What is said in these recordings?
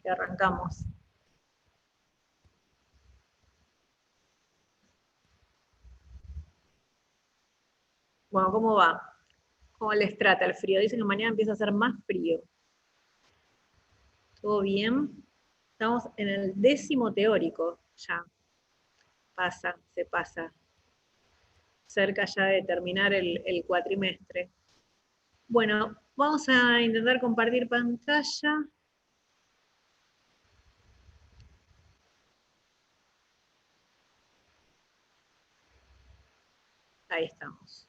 que arrancamos. Bueno, ¿cómo va? ¿Cómo les trata el frío? Dicen que mañana empieza a hacer más frío. ¿Todo bien? Estamos en el 10º teórico ya. Se pasa. Cerca ya de terminar el cuatrimestre. Bueno, vamos a intentar compartir pantalla. Ahí estamos.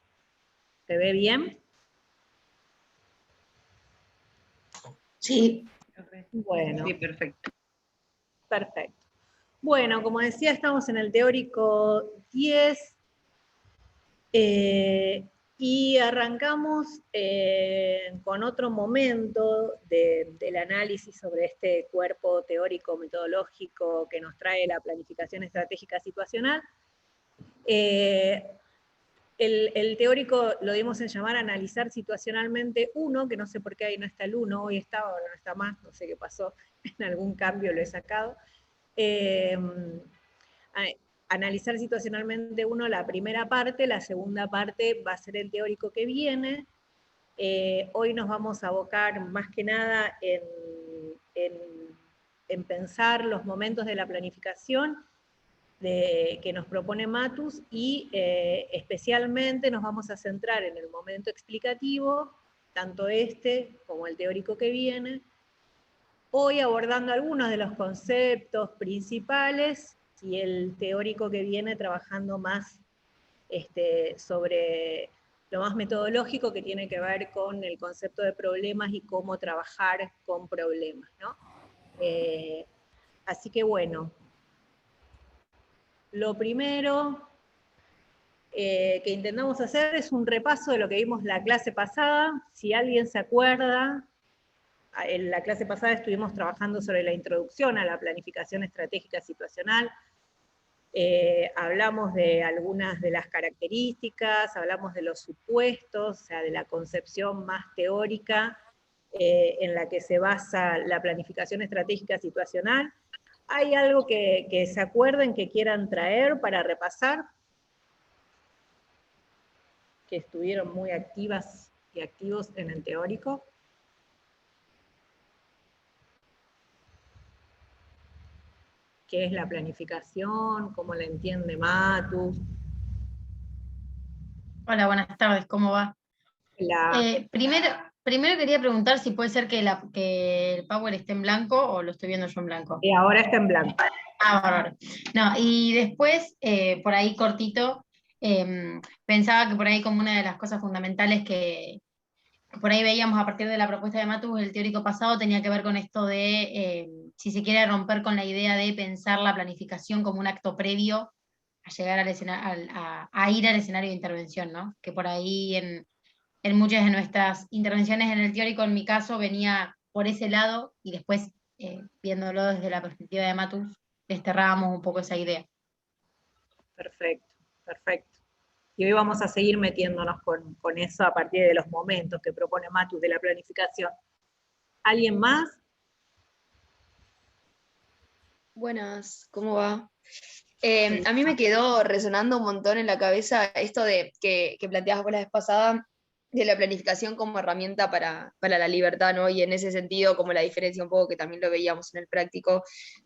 ¿Se ve bien? Sí. Bueno. Sí, perfecto. Perfecto. Bueno, como decía, estamos en el teórico 10 y arrancamos con otro momento del análisis sobre este cuerpo teórico metodológico que nos trae la planificación estratégica situacional. El teórico lo dimos en llamar analizar situacionalmente 1, que no sé por qué ahí no está el 1, hoy estaba, ahora no está más, no sé qué pasó, en algún cambio lo he sacado. Analizar situacionalmente 1 la primera parte, la segunda parte va a ser el teórico que viene. Hoy nos vamos a abocar más que nada en pensar los momentos de la planificación que nos propone Matus y especialmente nos vamos a centrar en el momento explicativo, tanto este como el teórico que viene, hoy abordando algunos de los conceptos principales y el teórico que viene trabajando más sobre lo más metodológico que tiene que ver con el concepto de problemas y cómo trabajar con problemas, ¿no? Así que bueno, lo primero que intentamos hacer es un repaso de lo que vimos la clase pasada. Si alguien se acuerda, en la clase pasada estuvimos trabajando sobre la introducción a la planificación estratégica situacional. Hablamos de algunas de las características, hablamos de los supuestos, o sea, de la concepción más teórica en la que se basa la planificación estratégica situacional. ¿Hay algo que se acuerden que quieran traer para repasar? Que estuvieron muy activas y activos en el teórico. ¿Qué es la planificación? ¿Cómo la entiende Matus? Hola, buenas tardes, ¿cómo va? Primero quería preguntar si puede ser que el Power esté en blanco o lo estoy viendo yo en blanco. Y ahora está en blanco. Ah, bárbaro. No, y después, por ahí cortito, pensaba que por ahí como una de las cosas fundamentales que por ahí veíamos a partir de la propuesta de Matus, el teórico pasado, tenía que ver con esto de, si se quiere romper con la idea de pensar la planificación como un acto previo a llegar al a ir al escenario de intervención, ¿no? Que por ahí en muchas de nuestras intervenciones en el teórico, en mi caso, venía por ese lado y después, viéndolo desde la perspectiva de Matus, desterrábamos un poco esa idea. Perfecto, perfecto. Y hoy vamos a seguir metiéndonos con eso a partir de los momentos que propone Matus de la planificación. ¿Alguien más? Buenas, ¿cómo va? A mí me quedó resonando un montón en la cabeza esto de que planteabas vos la vez pasada, de la planificación como herramienta para la libertad, ¿no? Y en ese sentido, como la diferencia un poco que también lo veíamos en el práctico,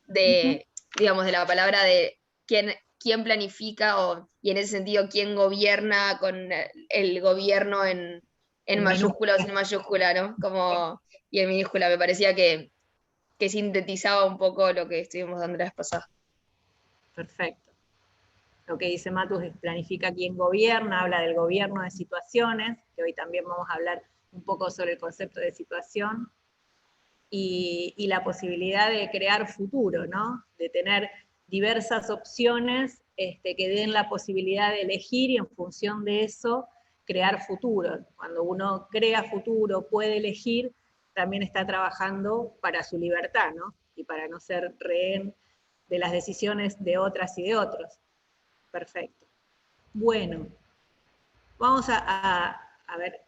de, digamos, de la palabra de quién planifica, y en ese sentido, quién gobierna con el gobierno en mayúscula o sin mayúscula, ¿no? Y en minúscula, me parecía que sintetizaba un poco lo que estuvimos dando la vez pasada. Perfecto. Lo que dice Matus es planifica quién gobierna, habla del gobierno de situaciones, que hoy también vamos a hablar un poco sobre el concepto de situación, y la posibilidad de crear futuro, ¿no? De tener diversas opciones que den la posibilidad de elegir y en función de eso crear futuro. Cuando uno crea futuro, puede elegir, también está trabajando para su libertad, ¿no? Y para no ser rehén de las decisiones de otras y de otros. Perfecto. Bueno, vamos a ver,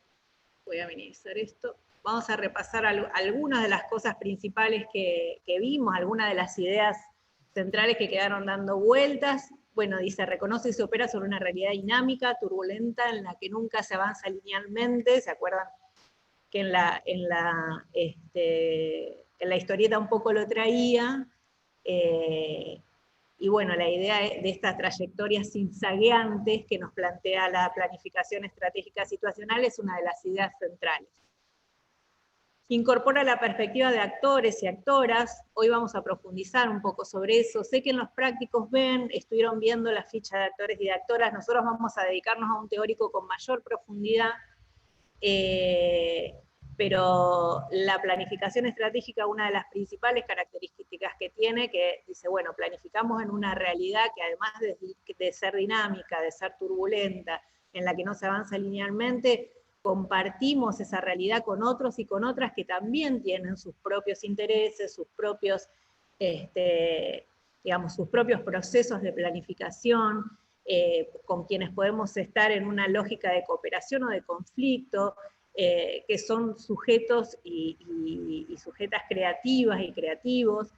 voy a minimizar esto. vamos a repasar algunas de las cosas principales que vimos, algunas de las ideas centrales que quedaron dando vueltas. Bueno, dice, reconoce y se opera sobre una realidad dinámica, turbulenta, en la que nunca se avanza linealmente. ¿Se acuerdan que en la historieta un poco lo traía? Y bueno, la idea de estas trayectorias zigzagueantes que nos plantea la planificación estratégica situacional es una de las ideas centrales. Incorpora la perspectiva de actores y actoras. Hoy vamos a profundizar un poco sobre eso. Sé que en los prácticos estuvieron viendo la ficha de actores y de actoras. Nosotros vamos a dedicarnos a un teórico con mayor profundidad, pero la planificación estratégica, una de las principales características que tiene, que dice, bueno, planificamos en una realidad que además de ser dinámica, de ser turbulenta, en la que no se avanza linealmente, compartimos esa realidad con otros y con otras que también tienen sus propios intereses, sus propios, sus propios procesos de planificación, con quienes podemos estar en una lógica de cooperación o de conflicto, que son sujetos y sujetas creativas y creativos.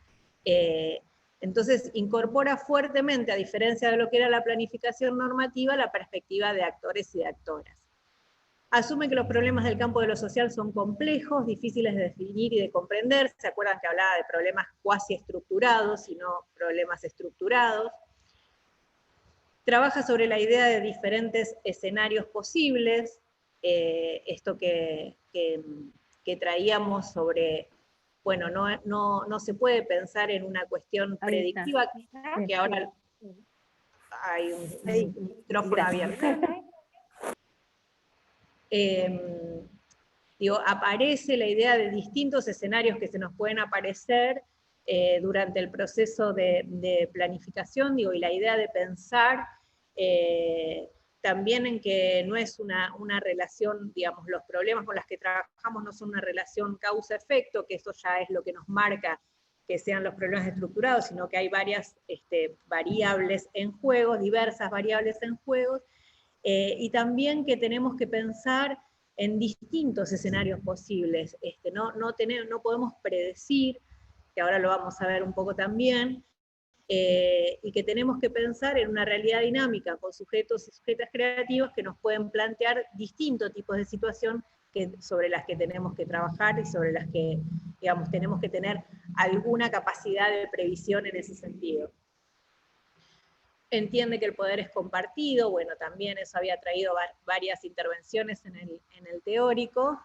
Entonces incorpora fuertemente, a diferencia de lo que era la planificación normativa, la perspectiva de actores y de actoras. Asume que los problemas del campo de lo social son complejos, difíciles de definir y de comprender. ¿Se acuerdan que hablaba de problemas cuasi estructurados y no problemas estructurados? Trabaja sobre la idea de diferentes escenarios posibles, esto que traíamos sobre, bueno, no se puede pensar en una cuestión predictiva, que ahora hay un micrófono abierto. Aparece la idea de distintos escenarios que se nos pueden aparecer durante el proceso de planificación, y la idea de pensar también en que no es una relación, digamos, los problemas con los que trabajamos no son una relación causa-efecto, que eso ya es lo que nos marca que sean los problemas estructurados, sino que hay varias variables en juego, diversas variables en juego, y también que tenemos que pensar en distintos escenarios posibles. No podemos predecir, que ahora lo vamos a ver un poco también, y que tenemos que pensar en una realidad dinámica con sujetos y sujetas creativos que nos pueden plantear distintos tipos de situación sobre las que tenemos que trabajar y sobre las que, digamos, tenemos que tener alguna capacidad de previsión en ese sentido. Entiende que el poder es compartido, bueno, también eso había traído varias intervenciones en el teórico.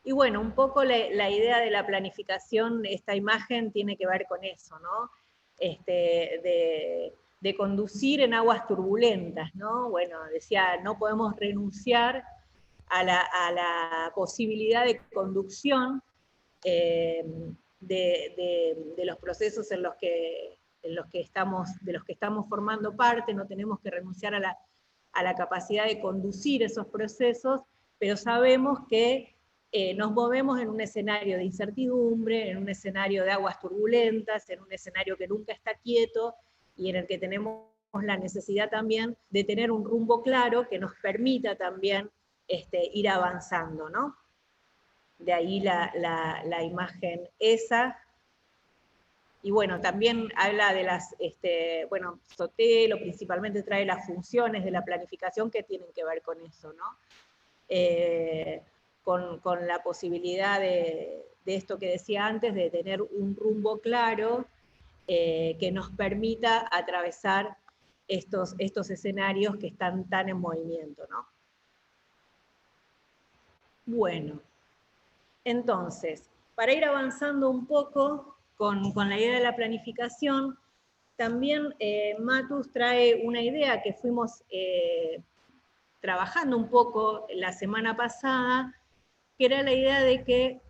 Y bueno, un poco la idea de la planificación, esta imagen tiene que ver con eso, ¿no? De conducir en aguas turbulentas, ¿no? Bueno, decía, no podemos renunciar a la posibilidad de conducción de los procesos de los que estamos formando parte. No tenemos que renunciar a la capacidad de conducir esos procesos, pero sabemos que nos movemos en un escenario de incertidumbre, en un escenario de aguas turbulentas, en un escenario que nunca está quieto, y en el que tenemos la necesidad también de tener un rumbo claro que nos permita también ir avanzando, ¿no? De ahí la imagen esa. Y bueno, también habla de las, bueno, Sotelo principalmente trae las funciones de la planificación que tienen que ver con eso, ¿no? Con la posibilidad de esto que decía antes, de tener un rumbo claro que nos permita atravesar estos escenarios que están tan en movimiento, ¿no? Bueno, entonces, para ir avanzando un poco con la idea de la planificación, también Matus trae una idea que fuimos trabajando un poco la semana pasada, que era la idea de que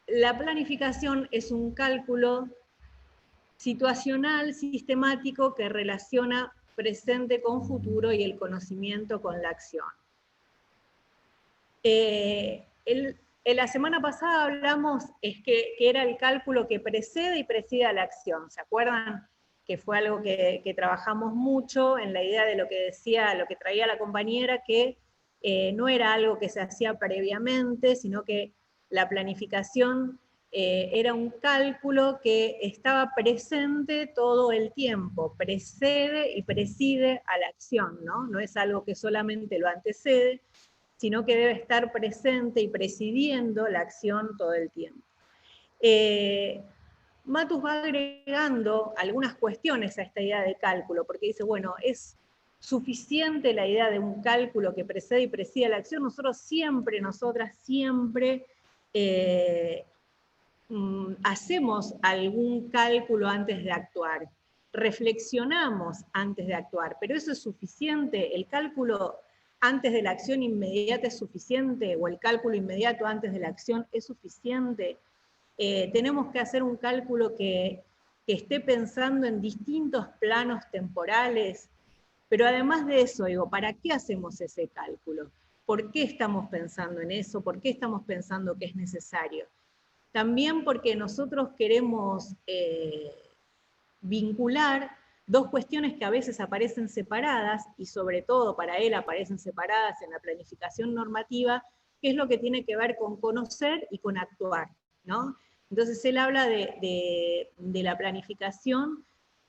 la planificación es un cálculo situacional, sistemático, que relaciona presente con futuro y el conocimiento con la acción. La semana pasada hablamos que era el cálculo que precede y preside a la acción. ¿Se acuerdan? Que fue algo que trabajamos mucho en la idea de lo que decía, lo que traía la compañera, que no era algo que se hacía previamente, sino que la planificación era un cálculo que estaba presente todo el tiempo, precede y preside a la acción, ¿no? No es algo que solamente lo antecede, sino que debe estar presente y presidiendo la acción todo el tiempo. Matus va agregando algunas cuestiones a esta idea de cálculo, porque dice, bueno, es suficiente la idea de un cálculo que precede y preside a la acción. Nosotras siempre hacemos algún cálculo antes de actuar, reflexionamos antes de actuar, pero eso es suficiente. El cálculo antes de la acción inmediata es suficiente, o el cálculo inmediato antes de la acción es suficiente. Tenemos que hacer un cálculo que esté pensando en distintos planos temporales, pero además de eso, digo, ¿para qué hacemos ese cálculo? ¿Por qué estamos pensando en eso? ¿Por qué estamos pensando que es necesario? También porque nosotros queremos vincular dos cuestiones que a veces aparecen separadas, y sobre todo para él aparecen separadas en la planificación normativa, que es lo que tiene que ver con conocer y con actuar, ¿no? Entonces él habla de la planificación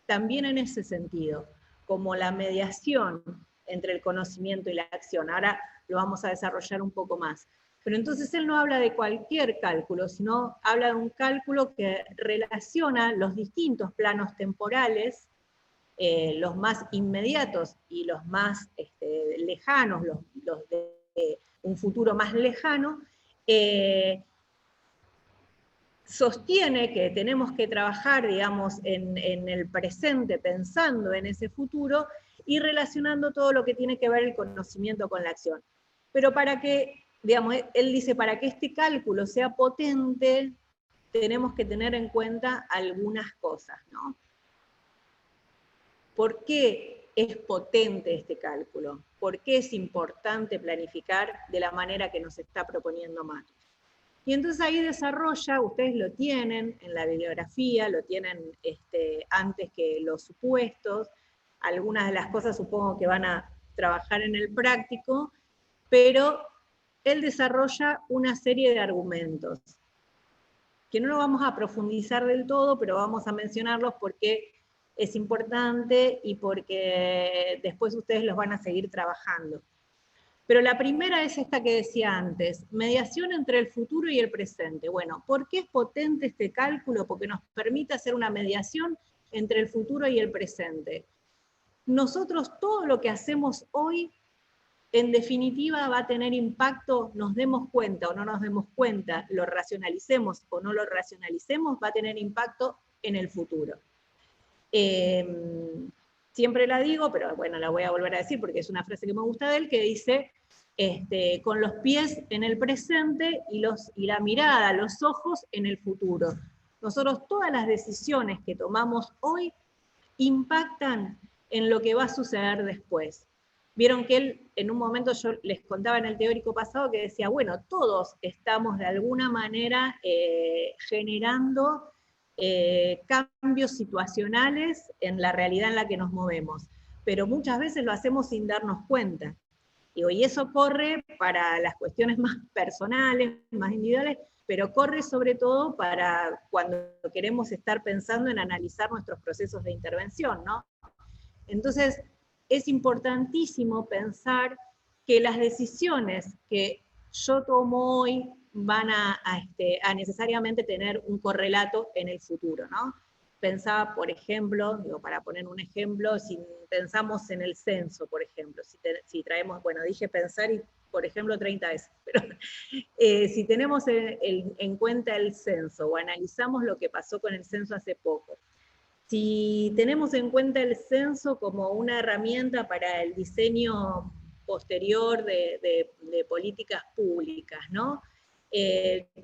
también en ese sentido, como la mediación entre el conocimiento y la acción. Ahora lo vamos a desarrollar un poco más. Pero entonces él no habla de cualquier cálculo, sino habla de un cálculo que relaciona los distintos planos temporales, los más inmediatos y los más lejanos, los de un futuro más lejano, sostiene que tenemos que trabajar, digamos, en el presente pensando en ese futuro y relacionando todo lo que tiene que ver el conocimiento con la acción. Pero para que, digamos, él dice, para que este cálculo sea potente, tenemos que tener en cuenta algunas cosas, ¿no? ¿Por qué es potente este cálculo? ¿Por qué es importante planificar de la manera que nos está proponiendo Matus? Y entonces ahí desarrolla, ustedes lo tienen en la bibliografía, lo tienen antes que los supuestos, algunas de las cosas supongo que van a trabajar en el práctico, pero él desarrolla una serie de argumentos, que no lo vamos a profundizar del todo, pero vamos a mencionarlos porque es importante y porque después ustedes los van a seguir trabajando. Pero la primera es esta que decía antes, mediación entre el futuro y el presente. Bueno, ¿por qué es potente este cálculo? Porque nos permite hacer una mediación entre el futuro y el presente. Nosotros todo lo que hacemos hoy, en definitiva, va a tener impacto, nos demos cuenta o no nos demos cuenta, lo racionalicemos o no lo racionalicemos, va a tener impacto en el futuro. Siempre la digo, pero bueno, la voy a volver a decir porque es una frase que me gusta de él, que dice, con los pies en el presente y la mirada, los ojos en el futuro. Nosotros todas las decisiones que tomamos hoy impactan en lo que va a suceder después. Vieron que él, en un momento yo les contaba en el teórico pasado que decía, bueno, todos estamos de alguna manera generando cambios situacionales en la realidad en la que nos movemos, pero muchas veces lo hacemos sin darnos cuenta. Y eso corre para las cuestiones más personales, más individuales, pero corre sobre todo para cuando queremos estar pensando en analizar nuestros procesos de intervención, ¿no? Entonces, es importantísimo pensar que las decisiones que yo tomo hoy van a necesariamente tener un correlato en el futuro, ¿no? Pensaba, por ejemplo, digo, para poner un ejemplo, si pensamos en el censo, por ejemplo, si traemos, bueno, dije pensar y, por ejemplo, 30 veces, pero si tenemos en cuenta el censo o analizamos lo que pasó con el censo hace poco, si tenemos en cuenta el censo como una herramienta para el diseño posterior de políticas públicas, ¿no?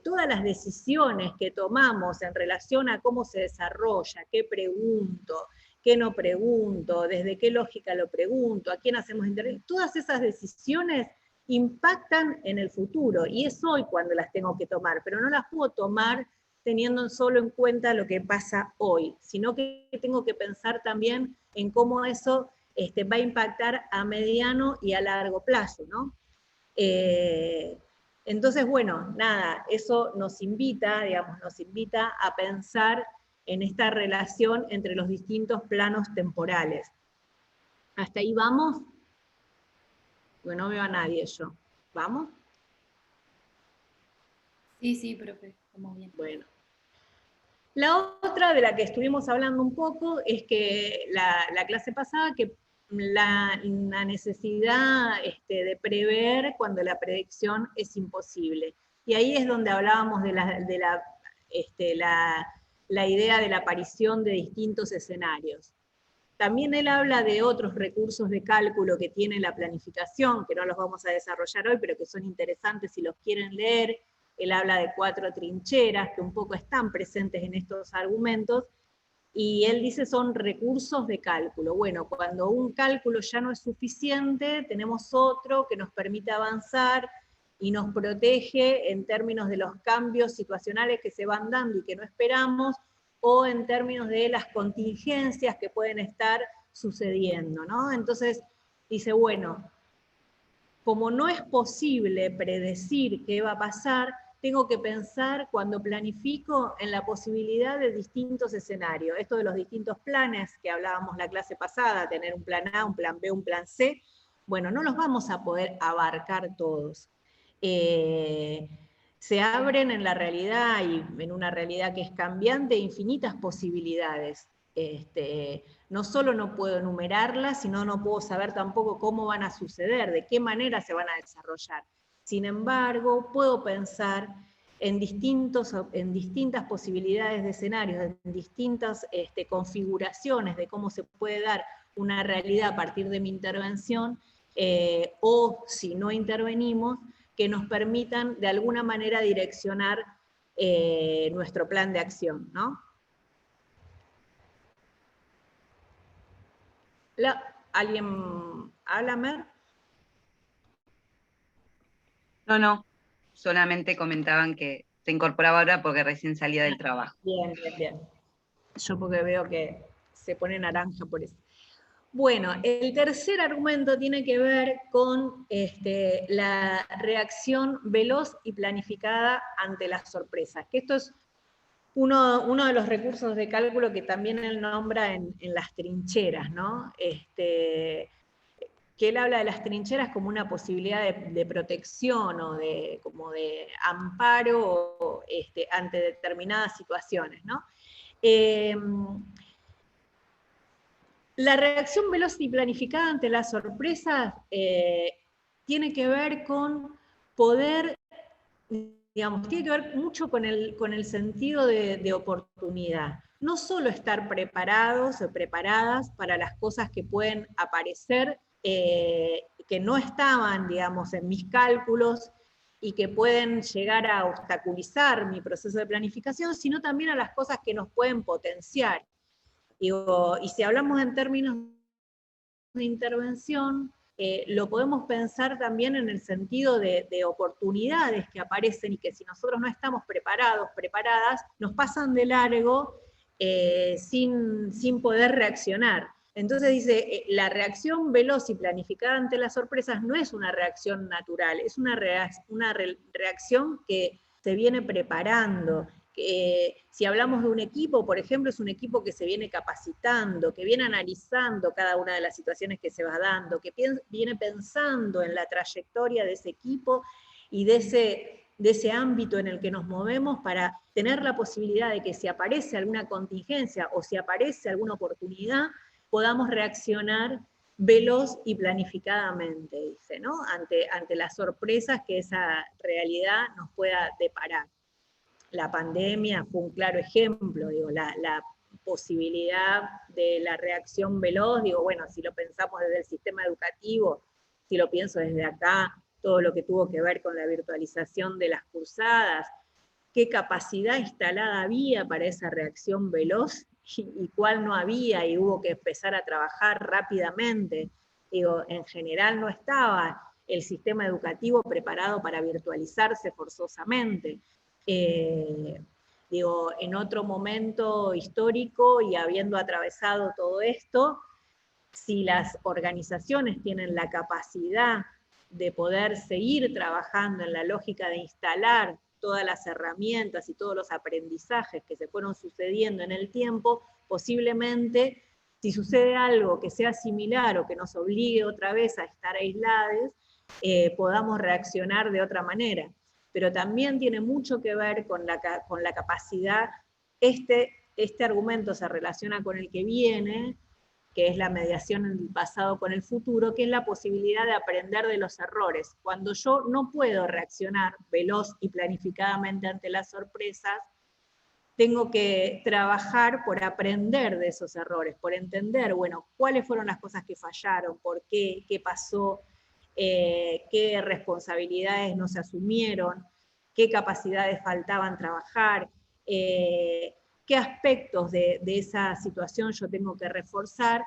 Todas las decisiones que tomamos en relación a cómo se desarrolla, qué pregunto, qué no pregunto, desde qué lógica lo pregunto, a quién hacemos intervenir, todas esas decisiones impactan en el futuro, y es hoy cuando las tengo que tomar, pero no las puedo tomar teniendo solo en cuenta lo que pasa hoy, sino que tengo que pensar también en cómo eso va a impactar a mediano y a largo plazo, ¿no? Entonces, bueno, nada, eso nos invita, digamos, nos invita a pensar en esta relación entre los distintos planos temporales. ¿Hasta ahí vamos? Porque no veo a nadie yo. ¿Vamos? Sí, sí, profe, estamos bien. Bueno. La otra de la que estuvimos hablando un poco es que la clase pasada, que la necesidad de prever cuando la predicción es imposible. Y ahí es donde hablábamos de la idea de la aparición de distintos escenarios. También él habla de otros recursos de cálculo que tiene la planificación, que no los vamos a desarrollar hoy, pero que son interesantes si los quieren leer. Él habla de 4 trincheras que un poco están presentes en estos argumentos, y él dice son recursos de cálculo. Bueno, cuando un cálculo ya no es suficiente, tenemos otro que nos permite avanzar y nos protege en términos de los cambios situacionales que se van dando y que no esperamos, o en términos de las contingencias que pueden estar sucediendo, ¿no? Entonces, dice, bueno, como no es posible predecir qué va a pasar, tengo que pensar cuando planifico en la posibilidad de distintos escenarios. Esto de los distintos planes que hablábamos la clase pasada, tener un plan A, un plan B, un plan C, bueno, no los vamos a poder abarcar todos. Se abren en la realidad, y en una realidad que es cambiante, infinitas posibilidades. No solo no puedo enumerarlas, sino no puedo saber tampoco cómo van a suceder, de qué manera se van a desarrollar. Sin embargo, puedo pensar en distintas posibilidades de escenarios, en distintas configuraciones de cómo se puede dar una realidad a partir de mi intervención, o si no intervenimos, que nos permitan de alguna manera direccionar nuestro plan de acción, ¿no? ¿Alguien habla, Mer? No, solamente comentaban que se incorporaba ahora porque recién salía del trabajo. Bien, bien, bien. Yo porque veo que se pone naranja por eso. Bueno, el tercer argumento tiene que ver con la reacción veloz y planificada ante las sorpresas, que esto es uno de los recursos de cálculo que también él nombra en las trincheras, ¿no? Que él habla de las trincheras como una posibilidad de protección o como de amparo ante determinadas situaciones, ¿no? La reacción veloz y planificada ante las sorpresas tiene que ver con poder, digamos, tiene que ver mucho con el sentido de oportunidad. No solo estar preparados o preparadas para las cosas que pueden aparecer, que no estaban, digamos, en mis cálculos y que pueden llegar a obstaculizar mi proceso de planificación, sino también a las cosas que nos pueden potenciar. Y si hablamos en términos de intervención, lo podemos pensar también en el sentido de oportunidades que aparecen y que si nosotros no estamos preparados, preparadas, nos pasan de largo sin poder reaccionar. Entonces dice, la reacción veloz y planificada ante las sorpresas no es una reacción natural, es una reacción que se viene preparando. Si hablamos de un equipo, por ejemplo, es un equipo que se viene capacitando, que viene analizando cada una de las situaciones que se va dando, que viene pensando en la trayectoria de ese equipo y de ese ámbito en el que nos movemos para tener la posibilidad de que si aparece alguna contingencia o si aparece alguna oportunidad, podamos reaccionar veloz y planificadamente, dice, ¿no? Ante las sorpresas que esa realidad nos pueda deparar. La pandemia fue un claro ejemplo, digo, la posibilidad de la reacción veloz, digo, bueno, si lo pensamos desde el sistema educativo, si lo pienso desde acá, todo lo que tuvo que ver con la virtualización de las cursadas, qué capacidad instalada había para esa reacción veloz y cuál no había, y hubo que empezar a trabajar rápidamente. Digo, en general no estaba el sistema educativo preparado para virtualizarse forzosamente. Digo, en otro momento histórico y habiendo atravesado todo esto, si las organizaciones tienen la capacidad de poder seguir trabajando en la lógica de instalar todas las herramientas y todos los aprendizajes que se fueron sucediendo en el tiempo, posiblemente, si sucede algo que sea similar o que nos obligue otra vez a estar aislados, podamos reaccionar de otra manera. Pero también tiene mucho que ver con la capacidad, este argumento se relaciona con el que viene, que es la mediación en el pasado con el futuro, que es la posibilidad de aprender de los errores. Cuando yo no puedo reaccionar veloz y planificadamente ante las sorpresas, tengo que trabajar por aprender de esos errores, por entender, bueno, cuáles fueron las cosas que fallaron, por qué, qué pasó, qué responsabilidades no se asumieron, qué capacidades faltaban trabajar, qué aspectos de esa situación yo tengo que reforzar,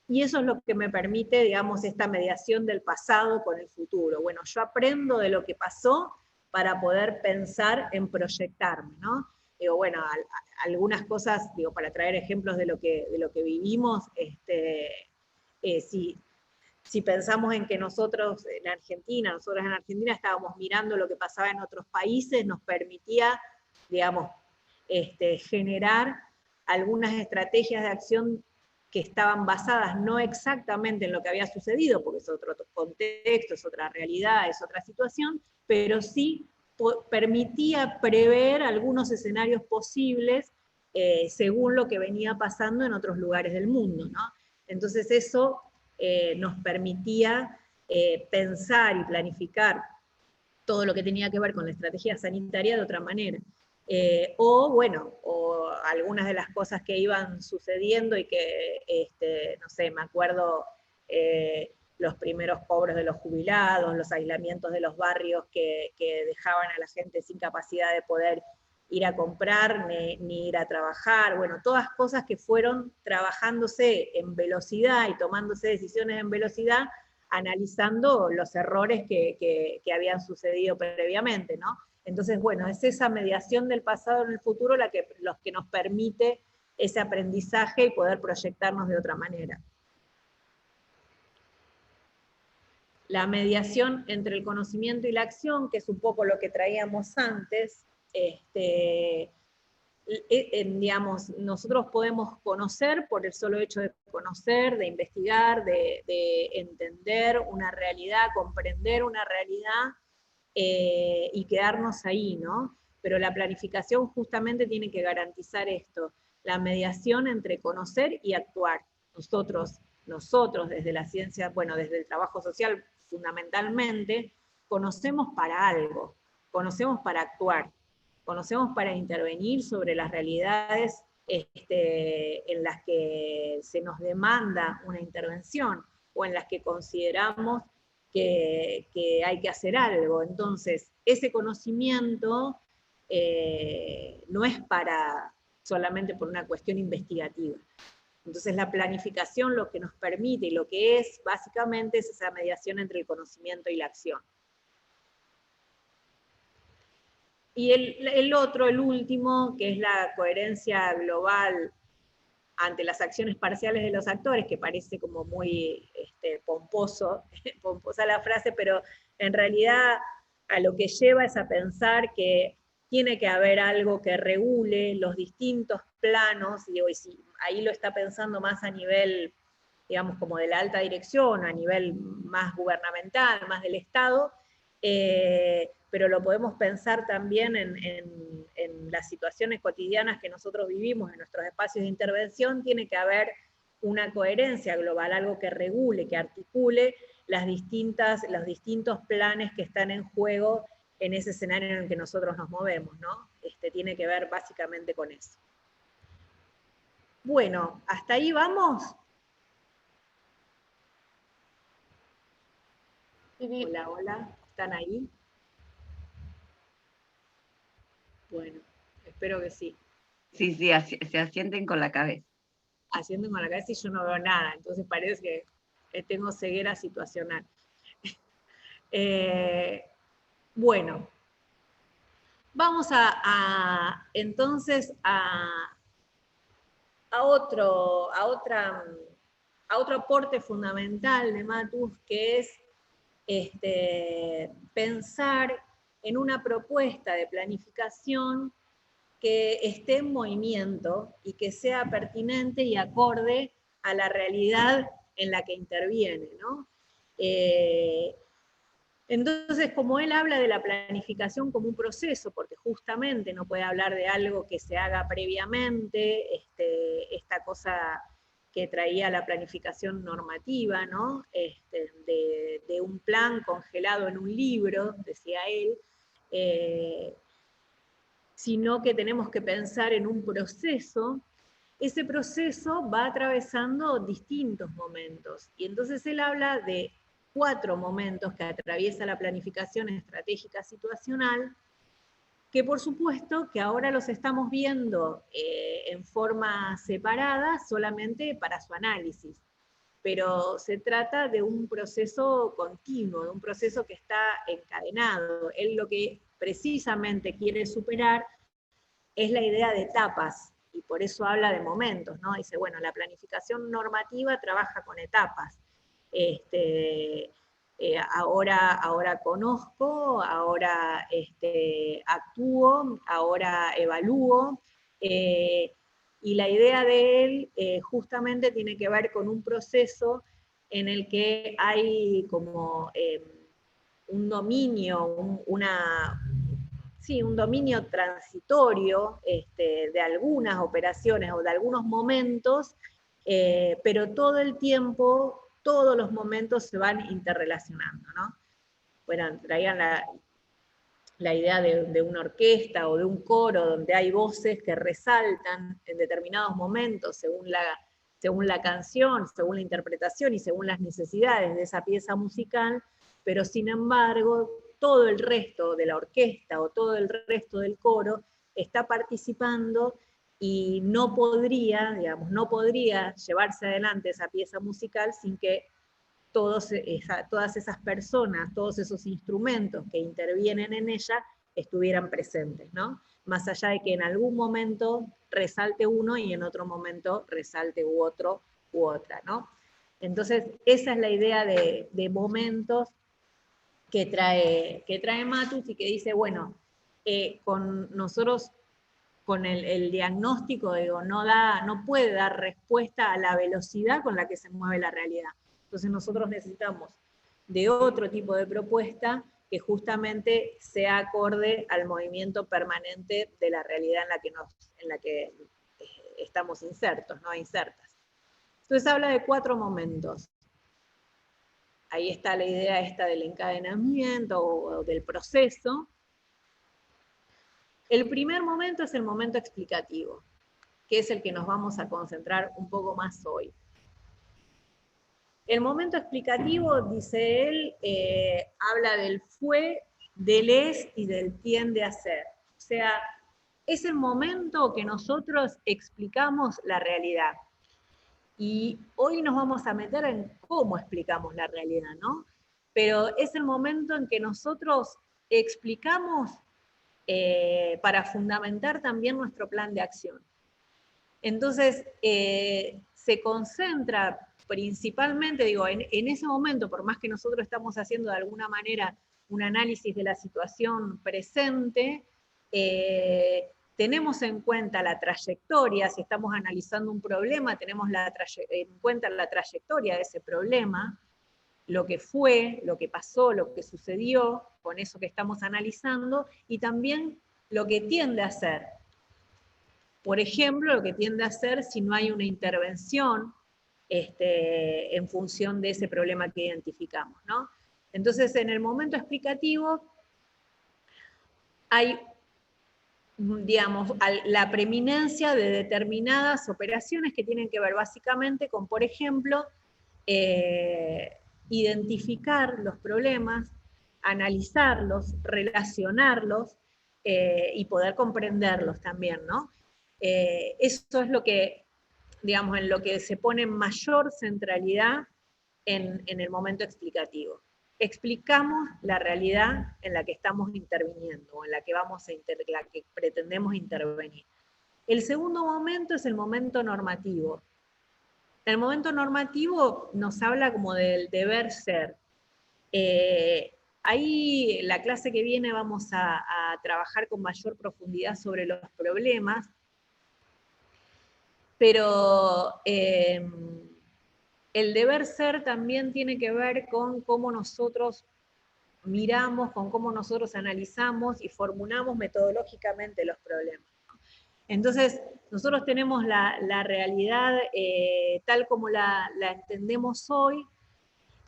y eso es lo que me permite, digamos, esta mediación del pasado con el futuro. Bueno, yo aprendo de lo que pasó para poder pensar en proyectarme, ¿no? Digo, bueno, algunas cosas, digo, para traer ejemplos de lo que vivimos, si pensamos en que nosotros en Argentina estábamos mirando lo que pasaba en otros países, nos permitía, digamos, generar algunas estrategias de acción que estaban basadas no exactamente en lo que había sucedido, porque es otro contexto, es otra realidad, es otra situación, pero sí permitía prever algunos escenarios posibles según lo que venía pasando en otros lugares del mundo, ¿no? Entonces eso nos permitía pensar y planificar todo lo que tenía que ver con la estrategia sanitaria de otra manera. O algunas de las cosas que iban sucediendo y que, no sé, me acuerdo los primeros cobros de los jubilados, los aislamientos de los barrios que dejaban a la gente sin capacidad de poder ir a comprar ni ir a trabajar, bueno, todas cosas que fueron trabajándose en velocidad y tomándose decisiones en velocidad, analizando los errores que habían sucedido previamente, ¿no? Entonces, bueno, es esa mediación del pasado en el futuro los que nos permite ese aprendizaje y poder proyectarnos de otra manera. La mediación entre el conocimiento y la acción, que es un poco lo que traíamos antes, digamos, nosotros podemos conocer por el solo hecho de conocer, de investigar, de entender una realidad, comprender una realidad, y quedarnos ahí, ¿no? Pero la planificación justamente tiene que garantizar esto, la mediación entre conocer y actuar. Nosotros desde la ciencia, bueno, desde el trabajo social fundamentalmente, conocemos para algo, conocemos para actuar, conocemos para intervenir sobre las realidades en las que se nos demanda una intervención o en las que consideramos que hay que hacer algo. Entonces, ese conocimiento no es solamente por una cuestión investigativa. Entonces, la planificación lo que nos permite y lo que es, básicamente, es esa mediación entre el conocimiento y la acción. Y el último, que es la coherencia global ante las acciones parciales de los actores, que parece como muy pomposa la frase, pero en realidad a lo que lleva es a pensar que tiene que haber algo que regule los distintos planos, y ahí lo está pensando más a nivel, digamos, como de la alta dirección, a nivel más gubernamental, más del Estado, pero lo podemos pensar también en las situaciones cotidianas que nosotros vivimos, en nuestros espacios de intervención. Tiene que haber una coherencia global, algo que regule, que articule los distintos planes que están en juego en ese escenario en el que nosotros nos movemos, ¿no? Tiene que ver básicamente con eso. Bueno, ¿hasta ahí vamos? Hola, hola, ¿están ahí? Bueno, espero que sí. Sí, se asienten con la cabeza. Haciendo con la cabeza y yo no veo nada, entonces parece que tengo ceguera situacional. Bueno, vamos entonces a otro aporte fundamental de Matus, que es pensar en una propuesta de planificación que esté en movimiento y que sea pertinente y acorde a la realidad en la que interviene, ¿no? Entonces, como él habla de la planificación como un proceso, porque justamente no puede hablar de algo que se haga previamente, esta cosa que traía la planificación normativa, ¿no? De un plan congelado en un libro, decía él, sino que tenemos que pensar en un proceso. Ese proceso va atravesando distintos momentos, y entonces él habla de 4 momentos que atraviesa la planificación estratégica situacional, que por supuesto que ahora los estamos viendo en forma separada solamente para su análisis, pero se trata de un proceso continuo, de un proceso que está encadenado. Él lo que precisamente quiere superar es la idea de etapas, y por eso habla de momentos, ¿no? Dice, bueno, la planificación normativa trabaja con etapas. Ahora conozco, ahora actúo, ahora evalúo, y la idea de él justamente tiene que ver con un proceso en el que hay como un dominio, un dominio transitorio de algunas operaciones o de algunos momentos, pero todo el tiempo, todos los momentos se van interrelacionando, ¿no? Bueno, traían la idea de una orquesta o de un coro donde hay voces que resaltan en determinados momentos según la canción, según la interpretación y según las necesidades de esa pieza musical, pero sin embargo todo el resto de la orquesta o todo el resto del coro está participando y no podría llevarse adelante esa pieza musical sin que todas esas personas, todos esos instrumentos que intervienen en ella estuvieran presentes, ¿no? Más allá de que en algún momento resalte uno y en otro momento resalte otro u otra, ¿no? Entonces, esa es la idea de momentos que trae Matus y que dice, bueno, con nosotros, con el diagnóstico, digo, no puede dar respuesta a la velocidad con la que se mueve la realidad. Entonces nosotros necesitamos de otro tipo de propuesta que justamente sea acorde al movimiento permanente de la realidad en la que estamos insertos, ¿no? Insertas. Entonces habla de 4 momentos. Ahí está la idea esta del encadenamiento o del proceso. El primer momento es el momento explicativo, que es el que nos vamos a concentrar un poco más hoy. El momento explicativo, dice él, habla del fue, del es y del tiende a ser. O sea, es el momento que nosotros explicamos la realidad. Y hoy nos vamos a meter en cómo explicamos la realidad, ¿no? Pero es el momento en que nosotros explicamos para fundamentar también nuestro plan de acción. Entonces, se concentra principalmente, digo, en ese momento, por más que nosotros estamos haciendo de alguna manera un análisis de la situación presente, tenemos en cuenta la trayectoria. Si estamos analizando un problema, tenemos en cuenta la trayectoria de ese problema, lo que fue, lo que pasó, lo que sucedió con eso que estamos analizando, y también lo que tiende a ser. Por ejemplo, lo que tiende a ser si no hay una intervención en función de ese problema que identificamos, ¿no? Entonces, en el momento explicativo hay, digamos, la preeminencia de determinadas operaciones que tienen que ver básicamente con, por ejemplo, identificar los problemas, analizarlos, relacionarlos y poder comprenderlos también, ¿no? Eso es lo que, digamos, en lo que se pone mayor centralidad en el momento explicativo. Explicamos la realidad en la que estamos interviniendo, o en la que, la que pretendemos intervenir. El segundo momento es el momento normativo. El momento normativo nos habla como del deber ser. Ahí, la clase que viene, vamos a trabajar con mayor profundidad sobre los problemas, pero el deber ser también tiene que ver con cómo nosotros miramos, con cómo nosotros analizamos y formulamos metodológicamente los problemas. Entonces, nosotros tenemos la realidad tal como la entendemos hoy,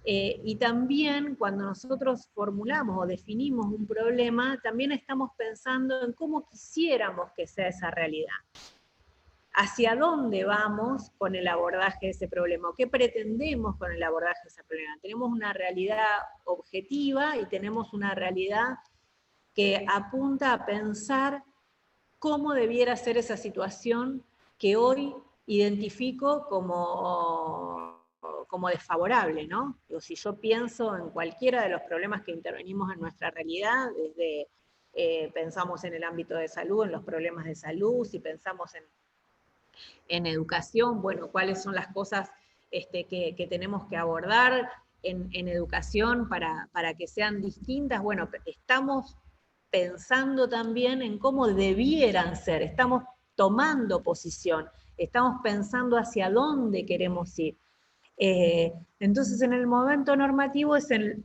y también cuando nosotros formulamos o definimos un problema, también estamos pensando en cómo quisiéramos que sea esa realidad. ¿Hacia dónde vamos con el abordaje de ese problema? ¿O qué pretendemos con el abordaje de ese problema? Tenemos una realidad objetiva y tenemos una realidad que apunta a pensar cómo debiera ser esa situación que hoy identifico como desfavorable, ¿no? O si yo pienso en cualquiera de los problemas que intervenimos en nuestra realidad, desde pensamos en el ámbito de salud, en los problemas de salud, si pensamos en educación, bueno, cuáles son las cosas que tenemos que abordar en educación para que sean distintas. Bueno, estamos pensando también en cómo debieran ser, estamos tomando posición, estamos pensando hacia dónde queremos ir. Entonces, en el momento normativo es el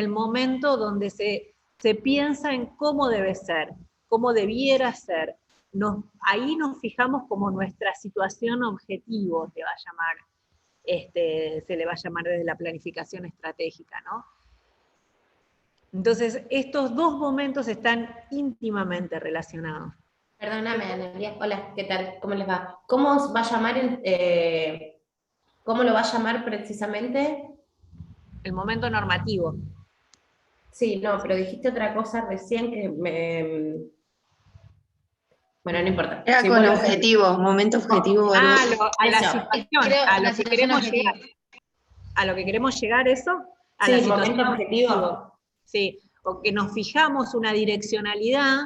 momento donde se piensa en cómo debe ser, cómo debiera ser. Ahí nos fijamos como nuestra situación objetivo, se le va a llamar desde la planificación estratégica, ¿no? Entonces, estos dos momentos están íntimamente relacionados. Perdóname, Analia. Hola, ¿qué tal? ¿Cómo les va? ¿Cómo va a llamar, cómo lo va a llamar precisamente? El momento normativo. Sí, no, pero dijiste otra cosa recién que bueno, no importa. Era Sí, con vuelvo a- objetivo, momento objetivo o algo así. A la Eso, situación, creo, a la lo que situación queremos objetiva. llegar. A lo que queremos llegar, eso, a Sí, la momento situación objetivo. objetivo. Sí, o que nos fijamos una direccionalidad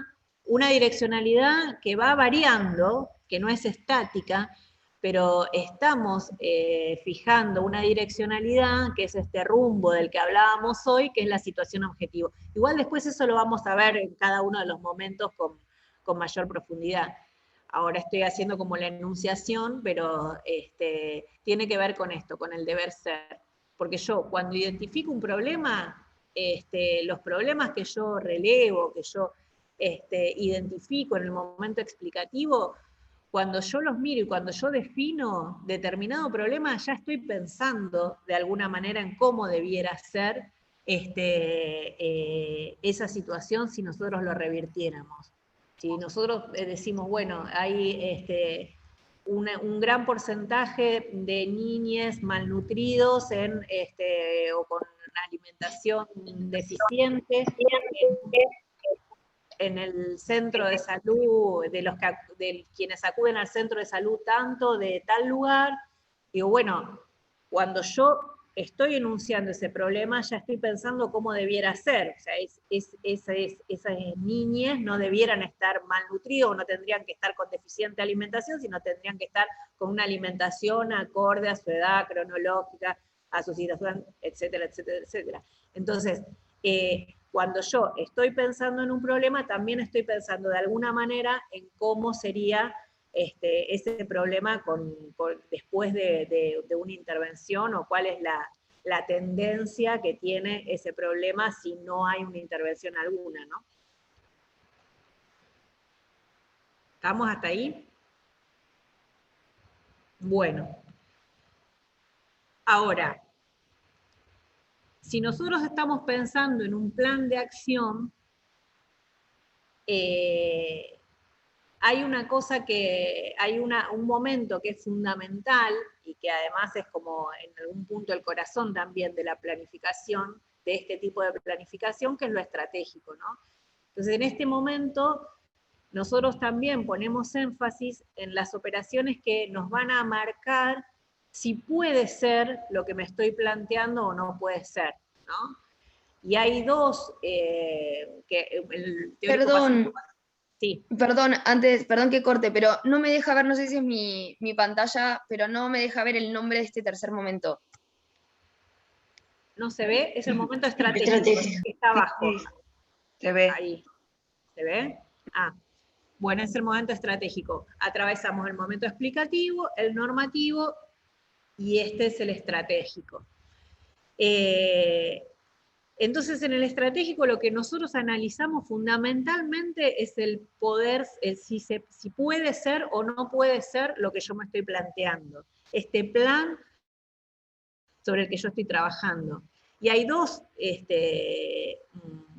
que va variando, que no es estática, pero estamos fijando una direccionalidad que es este rumbo del que hablábamos hoy, que es la situación objetivo. Igual después eso lo vamos a ver en cada uno de los momentos con mayor profundidad. Ahora estoy haciendo como la enunciación, pero tiene que ver con esto, con el deber ser. Porque yo cuando identifico un problema, los problemas que yo relevo, que yo identifico en el momento explicativo, cuando yo los miro y cuando yo defino determinado problema, ya estoy pensando de alguna manera en cómo debiera ser esa situación si nosotros lo revirtiéramos. Si nosotros decimos, bueno, hay un gran porcentaje de niñes malnutridos o con una alimentación deficiente en el centro de salud, de quienes acuden al centro de salud tanto de tal lugar, digo, bueno, cuando yo estoy enunciando ese problema, ya estoy pensando cómo debiera ser. O sea, esas niñas no debieran estar malnutridos, no tendrían que estar con deficiente alimentación, sino tendrían que estar con una alimentación acorde a su edad cronológica, a su situación, etcétera, etcétera, etcétera. Entonces, cuando yo estoy pensando en un problema, también estoy pensando de alguna manera en cómo sería ese problema después de una intervención, o cuál es la tendencia que tiene ese problema si no hay una intervención alguna, ¿no? ¿Estamos hasta ahí? Bueno. Ahora, si nosotros estamos pensando en un plan de acción, hay una cosa hay un momento que es fundamental y que además es como en algún punto el corazón también de la planificación, de este tipo de planificación, que es lo estratégico, ¿no? Entonces, en este momento, nosotros también ponemos énfasis en las operaciones que nos van a marcar si puede ser lo que me estoy planteando o no puede ser, ¿no? Y hay dos el teórico Perdón, sí. perdón que corte, pero no me deja ver, no sé si es mi pantalla, pero no me deja ver el nombre de este tercer momento. ¿No se ve? Es el momento estratégico, que está abajo. Se ve. Ahí. ¿Se ve? Ah. Bueno, es el momento estratégico. Atravesamos el momento explicativo, el normativo, y este es el estratégico. Entonces, en el estratégico lo que nosotros analizamos fundamentalmente es el poder, si puede ser o no puede ser lo que yo me estoy planteando. Este plan sobre el que yo estoy trabajando. Y hay dos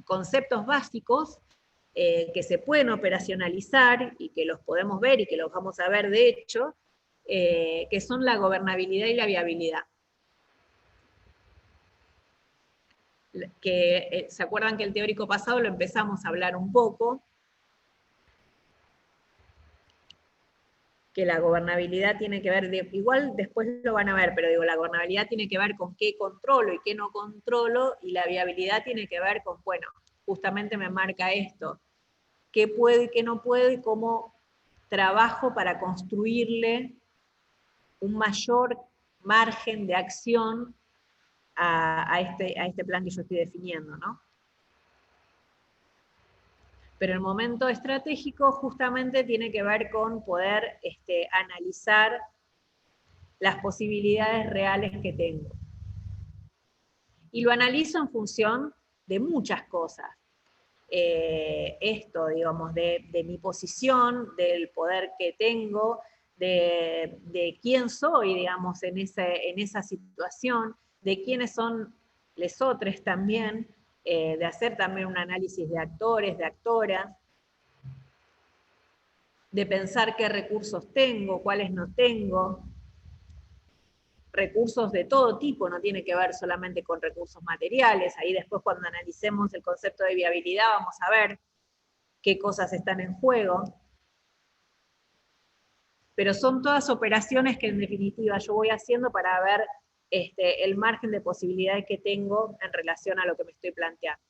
conceptos básicos que se pueden operacionalizar y que los podemos ver y que los vamos a ver de hecho, que son la gobernabilidad y la viabilidad. ¿Se acuerdan que el teórico pasado lo empezamos a hablar un poco? Que la gobernabilidad tiene que ver, igual después lo van a ver, pero digo, la gobernabilidad tiene que ver con qué controlo y qué no controlo, y la viabilidad tiene que ver con, bueno, justamente me marca esto, qué puedo y qué no puedo, y cómo trabajo para construirle un mayor margen de acción a este plan que yo estoy definiendo, ¿no? Pero el momento estratégico justamente tiene que ver con poder analizar las posibilidades reales que tengo. Y lo analizo en función de muchas cosas. Digamos, de mi posición, del poder que tengo, de quién soy, digamos, en esa situación, de quiénes son les otros también, de hacer también un análisis de actores, de actoras, de pensar qué recursos tengo, cuáles no tengo, recursos de todo tipo, no tiene que ver solamente con recursos materiales. Ahí después cuando analicemos el concepto de viabilidad vamos a ver qué cosas están en juego. Pero son todas operaciones que en definitiva yo voy haciendo para ver el margen de posibilidades que tengo en relación a lo que me estoy planteando.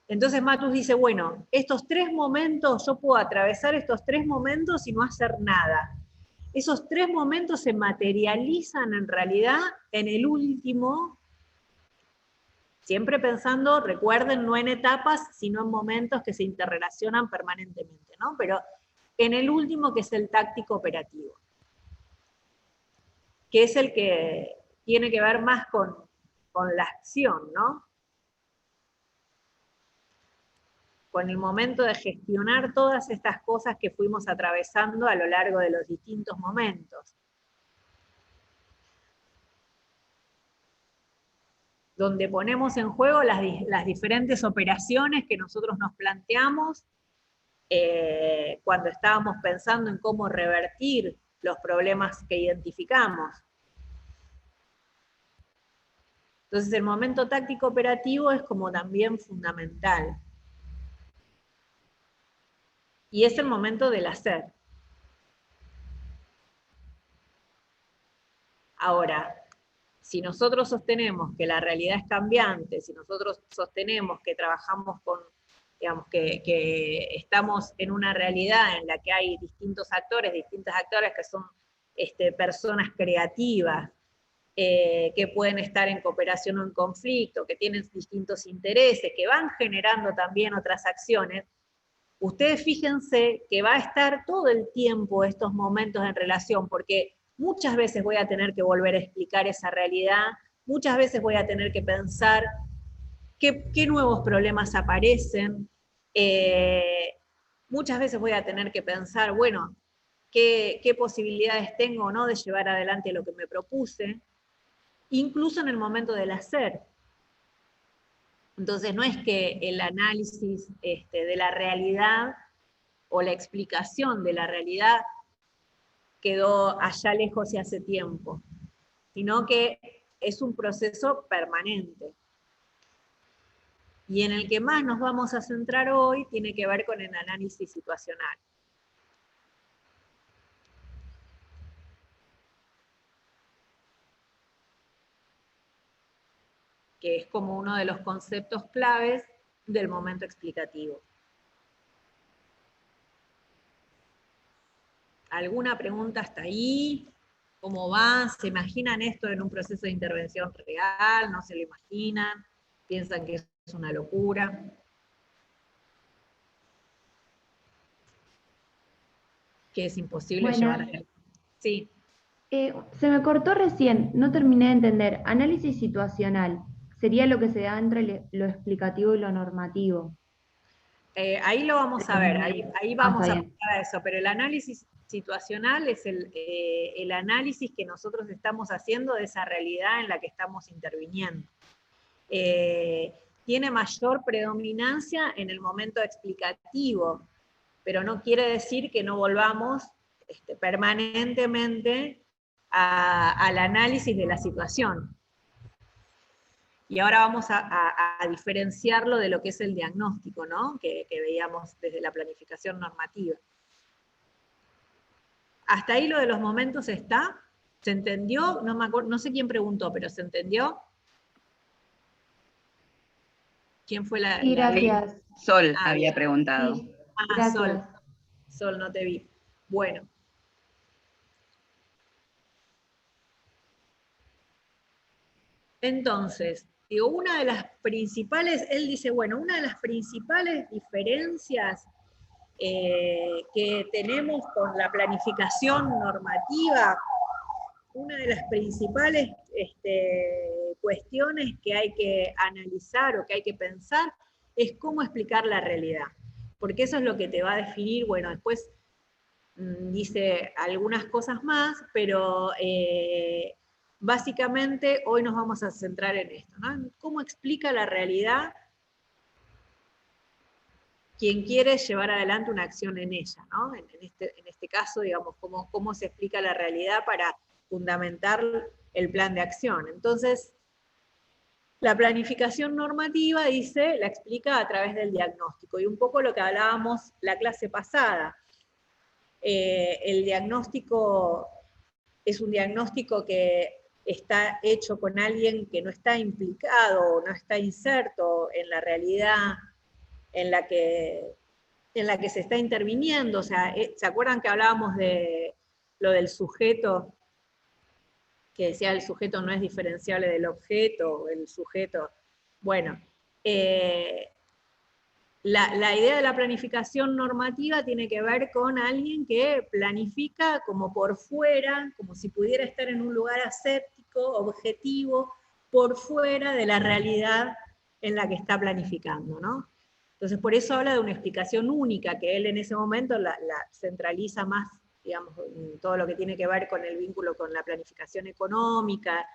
Entonces Matus dice, bueno, estos 3 momentos, yo puedo atravesar estos 3 momentos y no hacer nada. Esos 3 momentos se materializan en realidad en el último, siempre pensando, recuerden, no en etapas, sino en momentos que se interrelacionan permanentemente, ¿no? Pero en el último, que es el táctico operativo, que es el que tiene que ver más con la acción, ¿no? Con el momento de gestionar todas estas cosas que fuimos atravesando a lo largo de los distintos momentos. Donde ponemos en juego las diferentes operaciones que nosotros nos planteamos cuando estábamos pensando en cómo revertir los problemas que identificamos. Entonces el momento táctico operativo es como también fundamental. Y es el momento del hacer. Ahora, si nosotros sostenemos que la realidad es cambiante, si nosotros sostenemos que trabajamos con, digamos, que estamos en una realidad en la que hay distintos actores, distintas actores que son personas creativas, que pueden estar en cooperación o en conflicto, que tienen distintos intereses, que van generando también otras acciones, ustedes fíjense que va a estar todo el tiempo estos momentos en relación, porque muchas veces voy a tener que volver a explicar esa realidad, muchas veces voy a tener que pensar qué nuevos problemas aparecen, muchas veces voy a tener que pensar, bueno, qué posibilidades tengo o no de llevar adelante lo que me propuse, incluso en el momento del hacer. Entonces no es que el análisis de la realidad o la explicación de la realidad quedó allá lejos y hace tiempo, sino que es un proceso permanente. Y en el que más nos vamos a centrar hoy tiene que ver con el análisis situacional. Que es como uno de los conceptos claves del momento explicativo. ¿Alguna pregunta hasta ahí? ¿Cómo va? ¿Se imaginan esto en un proceso de intervención real? ¿No se lo imaginan? ¿Piensan que es una locura? Que es imposible Buenas. llevar a cabo. Sí. Se me cortó recién, no terminé de entender. Análisis situacional sería lo que se da entre lo explicativo y lo normativo. Ahí lo vamos a ver, ahí vamos está a bien. pasar a eso, pero el análisis situacional es el análisis que nosotros estamos haciendo de esa realidad en la que estamos interviniendo. Tiene mayor predominancia en el momento explicativo, pero no quiere decir que no volvamos permanentemente al análisis de la situación. Y ahora vamos a diferenciarlo de lo que es el diagnóstico, ¿no? Que veíamos desde la planificación normativa. ¿Hasta ahí lo de los momentos está? ¿Se entendió? No me acuerdo, no sé quién preguntó, pero ¿se entendió? ¿Quién fue la? Sí, gracias. Sol había preguntado. Sí, Sol. gracias. Sol, no te vi. Bueno. Entonces, digo, una de las principales, él dice, bueno, una de las principales diferencias que tenemos con la planificación normativa, una de las principales cuestiones que hay que analizar o que hay que pensar es cómo explicar la realidad. Porque eso es lo que te va a definir, bueno, después dice algunas cosas más, pero básicamente hoy nos vamos a centrar en esto, ¿no? ¿Cómo explica la realidad quien quiere llevar adelante una acción en ella, ¿no? En este caso, digamos, cómo se explica la realidad para fundamentar el plan de acción. Entonces, la planificación normativa, dice, la explica a través del diagnóstico, y un poco lo que hablábamos la clase pasada. El diagnóstico es un diagnóstico que está hecho con alguien que no está implicado, no está inserto en la realidad en la que se está interviniendo. O sea, ¿se acuerdan que hablábamos de lo del sujeto? Que decía el sujeto no es diferenciable del objeto, el sujeto. Bueno, la idea de la planificación normativa tiene que ver con alguien que planifica como por fuera, como si pudiera estar en un lugar aséptico, objetivo, por fuera de la realidad en la que está planificando, ¿no? Entonces, por eso habla de una explicación única, que él en ese momento la centraliza más, digamos, en todo lo que tiene que ver con el vínculo con la planificación económica,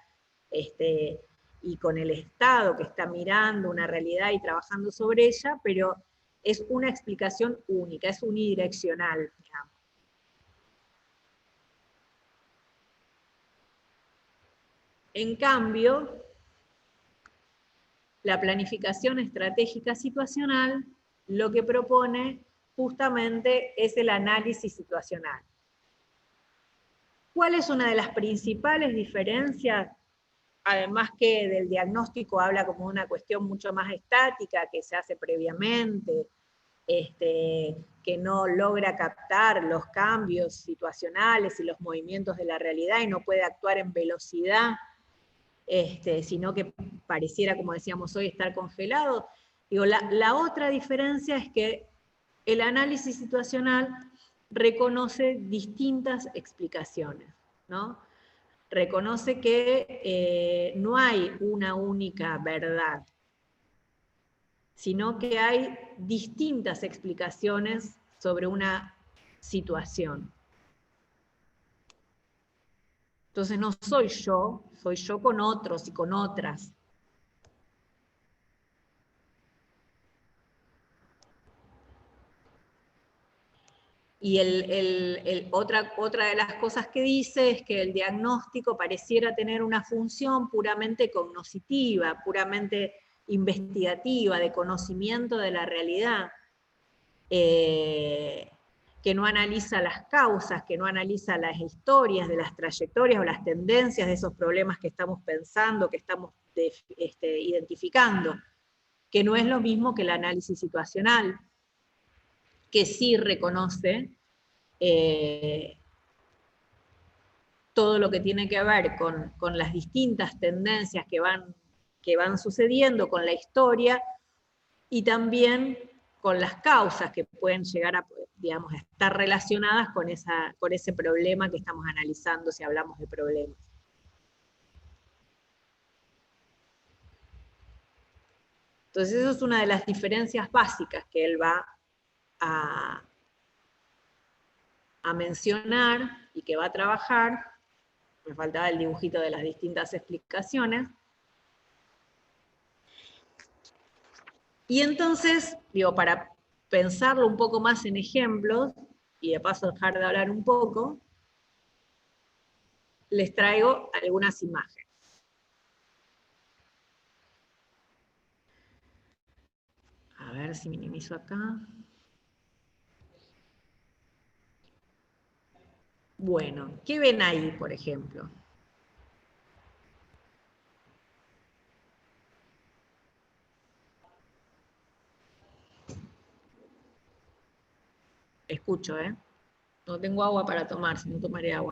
y con el Estado que está mirando una realidad y trabajando sobre ella, pero es una explicación única, es unidireccional, digamos. En cambio, la planificación estratégica situacional lo que propone justamente es el análisis situacional. ¿Cuál es una de las principales diferencias? Además que del diagnóstico habla como una cuestión mucho más estática, que se hace previamente, que no logra captar los cambios situacionales y los movimientos de la realidad y no puede actuar en velocidad, sino que pareciera, como decíamos hoy, estar congelado. Digo, la otra diferencia es que el análisis situacional reconoce distintas explicaciones, ¿no? Reconoce que no hay una única verdad, sino que hay distintas explicaciones sobre una situación. Entonces no soy yo con otros y con otras. Y otra de las cosas que dice es que el diagnóstico pareciera tener una función puramente cognoscitiva, puramente investigativa, de conocimiento de la realidad, que no analiza las causas, que no analiza las historias de las trayectorias o las tendencias de esos problemas que estamos pensando, que estamos identificando, que no es lo mismo que el análisis situacional, que sí reconoce todo lo que tiene que ver con las distintas tendencias que van sucediendo, con la historia, y también con las causas que pueden llegar a, digamos, a estar relacionadas con ese problema que estamos analizando, si hablamos de problemas. Entonces, eso es una de las diferencias básicas que él va a mencionar y que va a trabajar. Me faltaba el dibujito de las distintas explicaciones. Y entonces, digo, para pensarlo un poco más en ejemplos, y de paso dejar de hablar un poco, les traigo algunas imágenes. A ver si minimizo acá. Bueno, ¿qué ven ahí, por ejemplo? Escucho, ¿eh? No tengo agua para tomar, si no tomaré agua.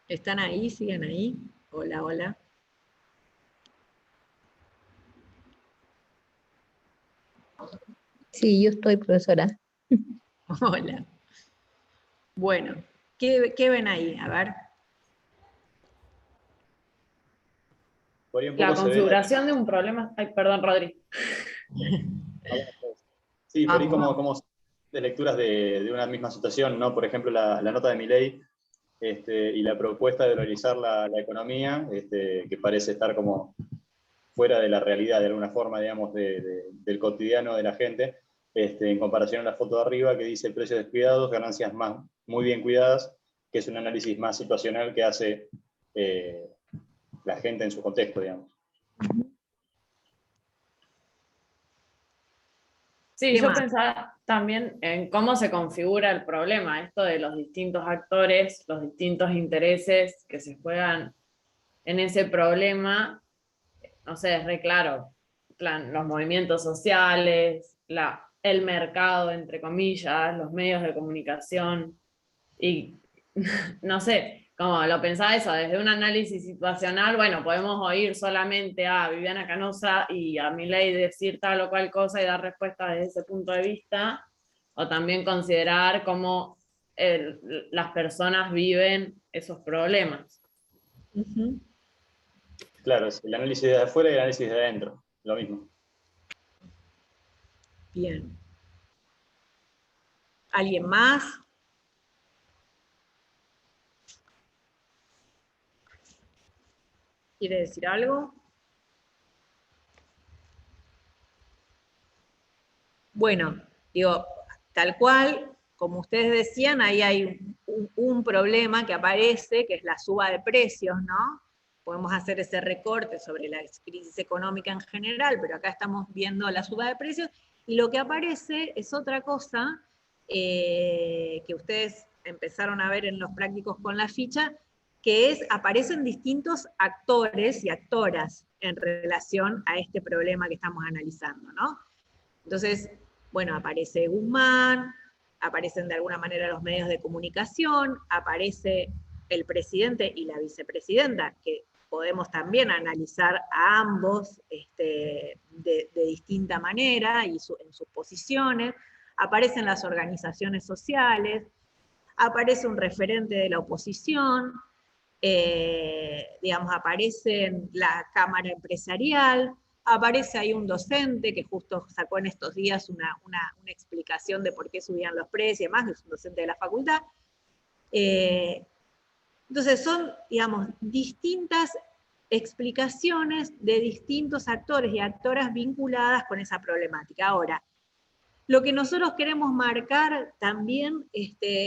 ¿Están ahí? ¿Siguen ahí? Hola, hola. Sí, yo estoy, profesora. Hola. Bueno, ¿qué ven ahí? A ver. La configuración de un problema... Ay, perdón, Rodri. Sí, por ahí como de lecturas de una misma situación, ¿no? Por ejemplo, la nota de Milei y la propuesta de dolarizar la economía, que parece estar como fuera de la realidad de alguna forma, digamos, del cotidiano de la gente, en comparación a la foto de arriba que dice precios descuidados, ganancias muy bien cuidadas, que es un análisis más situacional que hace la gente en su contexto, digamos. Sí, yo pensaba también en cómo se configura el problema, esto de los distintos actores, los distintos intereses que se juegan en ese problema. No sé, es re claro, los movimientos sociales, el mercado, entre comillas, los medios de comunicación, y no sé, como lo pensaba eso, desde un análisis situacional, bueno, podemos oír solamente a Viviana Canosa y a Milei decir tal o cual cosa y dar respuesta desde ese punto de vista, o también considerar cómo las personas viven esos problemas. Claro, es el análisis de afuera y el análisis de adentro, lo mismo. Bien. ¿Alguien más? ¿Quiere decir algo? Bueno, digo, tal cual, como ustedes decían, ahí hay un problema que aparece, que es la suba de precios, ¿no? Podemos hacer ese recorte sobre la crisis económica en general, pero acá estamos viendo la suba de precios, y lo que aparece es otra cosa que ustedes empezaron a ver en los prácticos con la ficha, que aparecen distintos actores y actoras en relación a este problema que estamos analizando, ¿no? Entonces, bueno, aparece Guzmán, aparecen de alguna manera los medios de comunicación, aparece el presidente y la vicepresidenta, que podemos también analizar a ambos de distinta manera y en sus posiciones, aparecen las organizaciones sociales, aparece un referente de la oposición, digamos, aparece la Cámara Empresarial, aparece ahí un docente que justo sacó en estos días una explicación de por qué subían los precios y demás, que es un docente de la facultad. Entonces son, digamos, distintas explicaciones de distintos actores y actoras vinculadas con esa problemática. Ahora, lo que nosotros queremos marcar también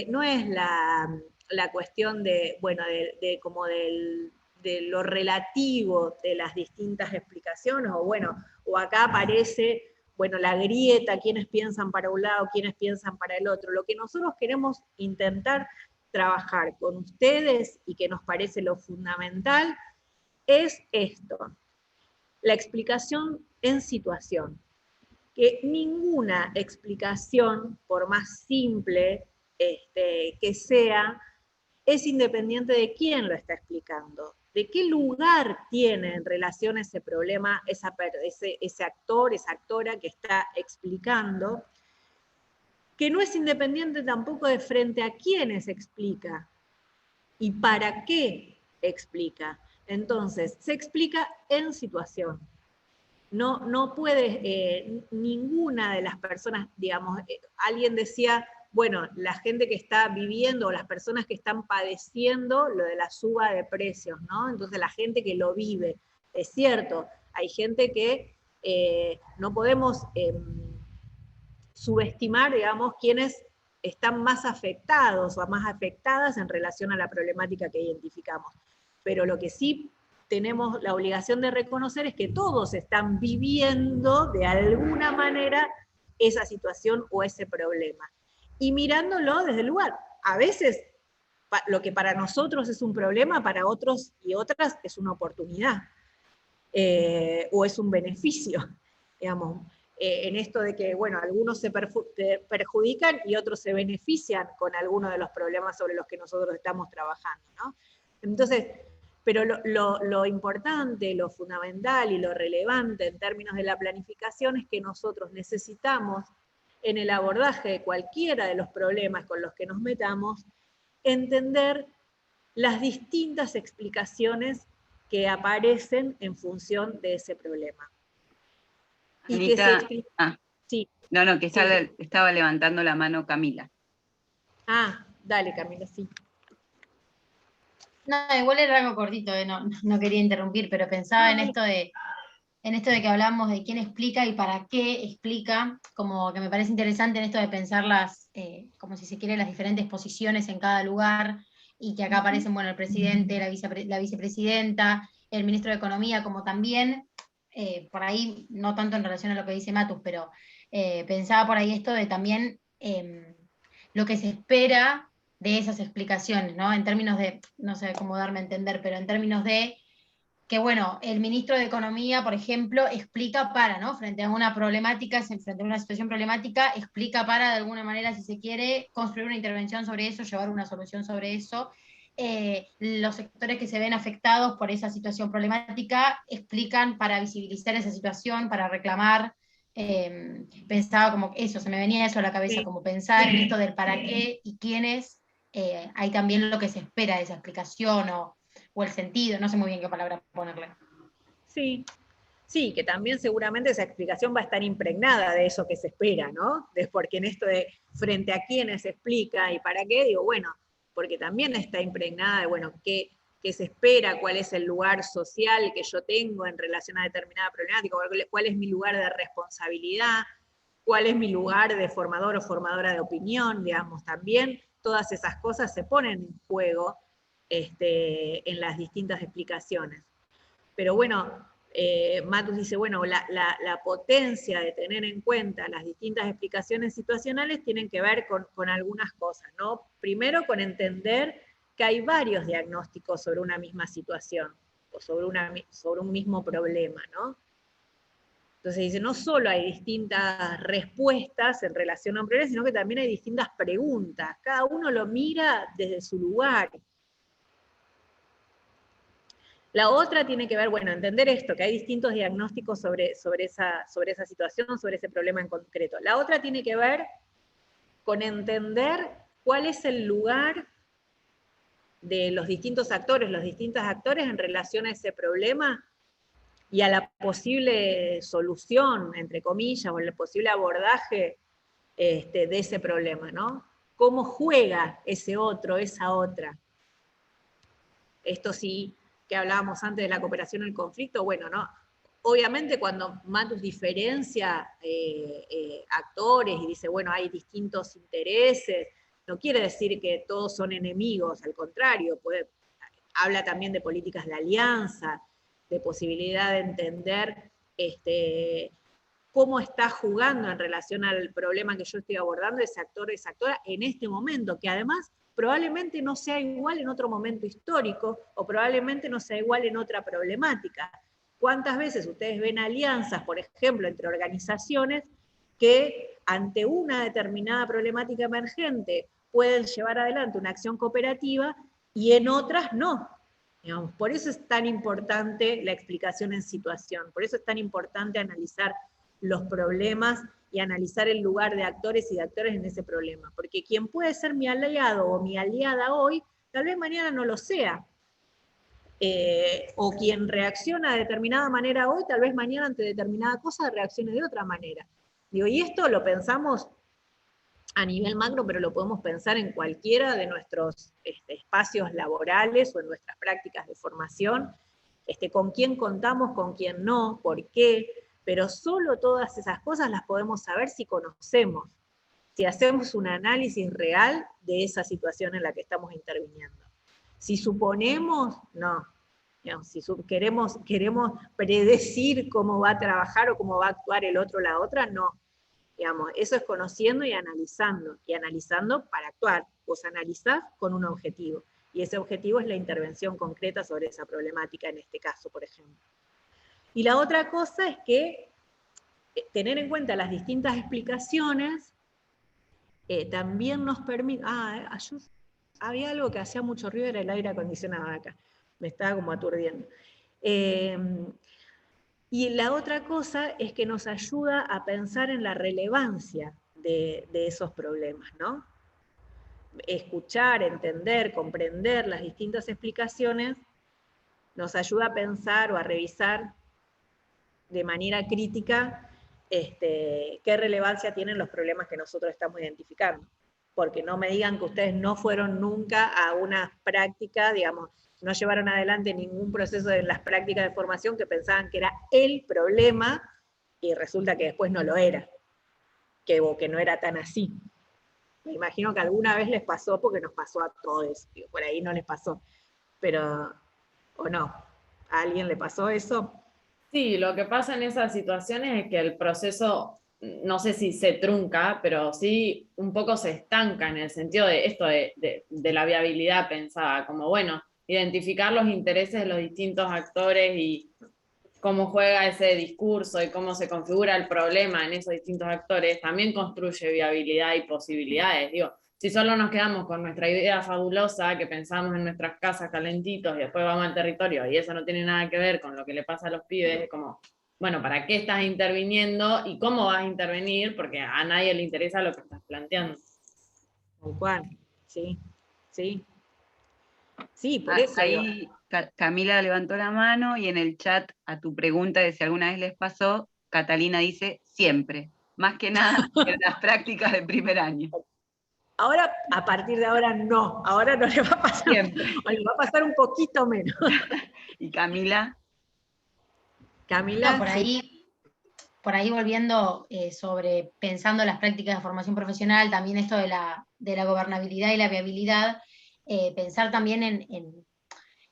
no es la cuestión de, bueno, de lo relativo de las distintas explicaciones, o bueno, o acá aparece, bueno, la grieta, quienes piensan para un lado, quienes piensan para el otro. Lo que nosotros queremos intentar trabajar con ustedes y que nos parece lo fundamental es esto, la explicación en situación. Que ninguna explicación, por más simple que sea, es independiente de quién lo está explicando, de qué lugar tiene en relación a ese problema ese actor, esa actora que está explicando, que no es independiente tampoco de frente a quiénes explica y para qué explica. Entonces, se explica en situación. No puede ninguna de las personas, digamos, alguien decía, bueno, la gente que está viviendo, o las personas que están padeciendo lo de la suba de precios, ¿no? Entonces la gente que lo vive, es cierto, hay gente que no podemos subestimar, digamos, quienes están más afectados o más afectadas en relación a la problemática que identificamos. Pero lo que sí tenemos la obligación de reconocer es que todos están viviendo de alguna manera esa situación o ese problema. Y mirándolo desde el lugar. A veces lo que para nosotros es un problema, para otros y otras es una oportunidad, o es un beneficio, digamos. En esto de que, bueno, algunos se perjudican y otros se benefician con algunos de los problemas sobre los que nosotros estamos trabajando, ¿no? Entonces, pero lo importante, lo fundamental y lo relevante en términos de la planificación es que nosotros necesitamos, en el abordaje de cualquiera de los problemas con los que nos metamos, entender las distintas explicaciones que aparecen en función de ese problema. Y que se explica... Sí. No, que estaba levantando la mano Camila. Dale Camila, sí. No, igual era algo cortito, no quería interrumpir, pero pensaba en esto de que hablamos de quién explica y para qué explica, como que me parece interesante en esto de pensarlas, como si se quiere, las diferentes posiciones en cada lugar, y que acá aparecen, bueno, el presidente, la vicepresidenta, el ministro de Economía, como también, por ahí, no tanto en relación a lo que dice Matus, pero pensaba por ahí esto de también lo que se espera de esas explicaciones, ¿no? En términos de, no sé cómo darme a entender, pero en términos de que, bueno, el ministro de Economía, por ejemplo, explica para, ¿no? Frente a una problemática, frente a una situación problemática, explica para, de alguna manera, si se quiere, construir una intervención sobre eso, llevar una solución sobre eso. Los sectores que se ven afectados por esa situación problemática explican para visibilizar esa situación, para reclamar. Pensaba como eso, se me venía eso a la cabeza, como pensar en esto del para qué y quiénes, hay también lo que se espera de esa explicación o el sentido, no sé muy bien qué palabra ponerle. Sí, que también seguramente esa explicación va a estar impregnada de eso que se espera, ¿no? Porque en esto de frente a quiénes se explica y para qué, digo, bueno, porque también está impregnada de, bueno, qué se espera, cuál es el lugar social que yo tengo en relación a determinada problemática, cuál es mi lugar de responsabilidad, cuál es mi lugar de formador o formadora de opinión, digamos, también todas esas cosas se ponen en juego en las distintas explicaciones. Pero bueno, Matus dice, bueno, la potencia de tener en cuenta las distintas explicaciones situacionales tienen que ver con algunas cosas, ¿no? Primero, con entender que hay varios diagnósticos sobre una misma situación, o sobre un mismo problema, ¿no? Entonces dice, no solo hay distintas respuestas en relación a un problema, sino que también hay distintas preguntas. Cada uno lo mira desde su lugar. La otra tiene que ver, bueno, entender esto, que hay distintos diagnósticos sobre esa situación, sobre ese problema en concreto. La otra tiene que ver con entender cuál es el lugar de los distintos actores en relación a ese problema y a la posible solución, entre comillas, o el posible abordaje de ese problema, ¿no? ¿Cómo juega ese otro, esa otra? Esto sí, que hablábamos antes de la cooperación en el conflicto, bueno, ¿no? Obviamente cuando Matus diferencia actores y dice, bueno, hay distintos intereses, no quiere decir que todos son enemigos, al contrario, habla también de políticas de alianza, de posibilidad de entender cómo está jugando en relación al problema que yo estoy abordando ese actor o esa actora en este momento, que además probablemente no sea igual en otro momento histórico, o probablemente no sea igual en otra problemática. ¿Cuántas veces ustedes ven alianzas, por ejemplo, entre organizaciones que ante una determinada problemática emergente pueden llevar adelante una acción cooperativa y en otras no. Digamos, por eso es tan importante la explicación en situación, por eso es tan importante analizar los problemas y analizar el lugar de actores y de actores en ese problema, porque quien puede ser mi aliado o mi aliada hoy, tal vez mañana no lo sea. O quien reacciona de determinada manera hoy, tal vez mañana ante determinada cosa reaccione de otra manera. Digo, y esto lo pensamos a nivel macro, pero lo podemos pensar en cualquiera de nuestros espacios laborales o en nuestras prácticas de formación, con quién contamos, con quién no, por qué, pero solo todas esas cosas las podemos saber si conocemos, si hacemos un análisis real de esa situación en la que estamos interviniendo. Si suponemos, no. Digamos, si queremos predecir cómo va a trabajar o cómo va a actuar el otro o la otra, no. Digamos, eso es conociendo y analizando para actuar. Vos analizás con un objetivo, y ese objetivo es la intervención concreta sobre esa problemática, en este caso, por ejemplo. Y la otra cosa es que tener en cuenta las distintas explicaciones también nos permite... había algo que hacía mucho ruido, era el aire acondicionado acá, me estaba como aturdiendo. Y la otra cosa es que nos ayuda a pensar en la relevancia de esos problemas, ¿no? Escuchar, entender, comprender las distintas explicaciones nos ayuda a pensar o a revisar de manera crítica qué relevancia tienen los problemas que nosotros estamos identificando. Porque no me digan que ustedes no fueron nunca a una práctica, digamos, no llevaron adelante ningún proceso de las prácticas de formación que pensaban que era el problema, y resulta que después no lo era, que no era tan así. Me imagino que alguna vez les pasó, porque nos pasó a todos, digo, por ahí no les pasó, pero, o no, ¿a alguien le pasó eso? Sí, lo que pasa en esas situaciones es que el proceso, no sé si se trunca, pero sí un poco se estanca en el sentido de esto de la viabilidad pensada, como bueno, identificar los intereses de los distintos actores y cómo juega ese discurso y cómo se configura el problema en esos distintos actores, también construye viabilidad y posibilidades. Digo, si solo nos quedamos con nuestra idea fabulosa, que pensamos en nuestras casas calentitos y después vamos al territorio, y eso no tiene nada que ver con lo que le pasa a los pibes, es como, bueno, ¿para qué estás interviniendo y cómo vas a intervenir? Porque a nadie le interesa lo que estás planteando. Tal cual, sí, sí. Sí, por eso. Ahí Camila levantó la mano y en el chat a tu pregunta de si alguna vez les pasó, Catalina dice siempre, más que nada en las prácticas de primer año. Ahora, a partir de ahora no le va a pasar siempre, o le va a pasar un poquito menos. ¿Y Camila? Camila, no, por ahí volviendo sobre pensando las prácticas de formación profesional, también esto de la gobernabilidad y la viabilidad, pensar también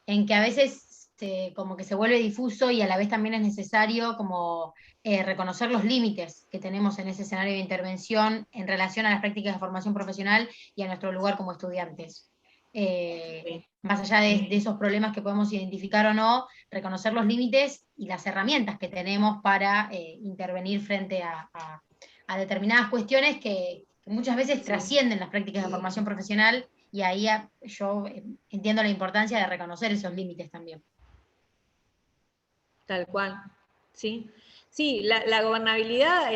en que a veces como que se vuelve difuso y a la vez también es necesario como reconocer los límites que tenemos en ese escenario de intervención en relación a las prácticas de formación profesional y a nuestro lugar como estudiantes. Más allá de esos problemas que podemos identificar o no, reconocer los límites y las herramientas que tenemos para intervenir frente a determinadas cuestiones que muchas veces trascienden las prácticas de formación profesional, y ahí yo entiendo la importancia de reconocer esos límites también. Tal cual, sí. Sí, la gobernabilidad,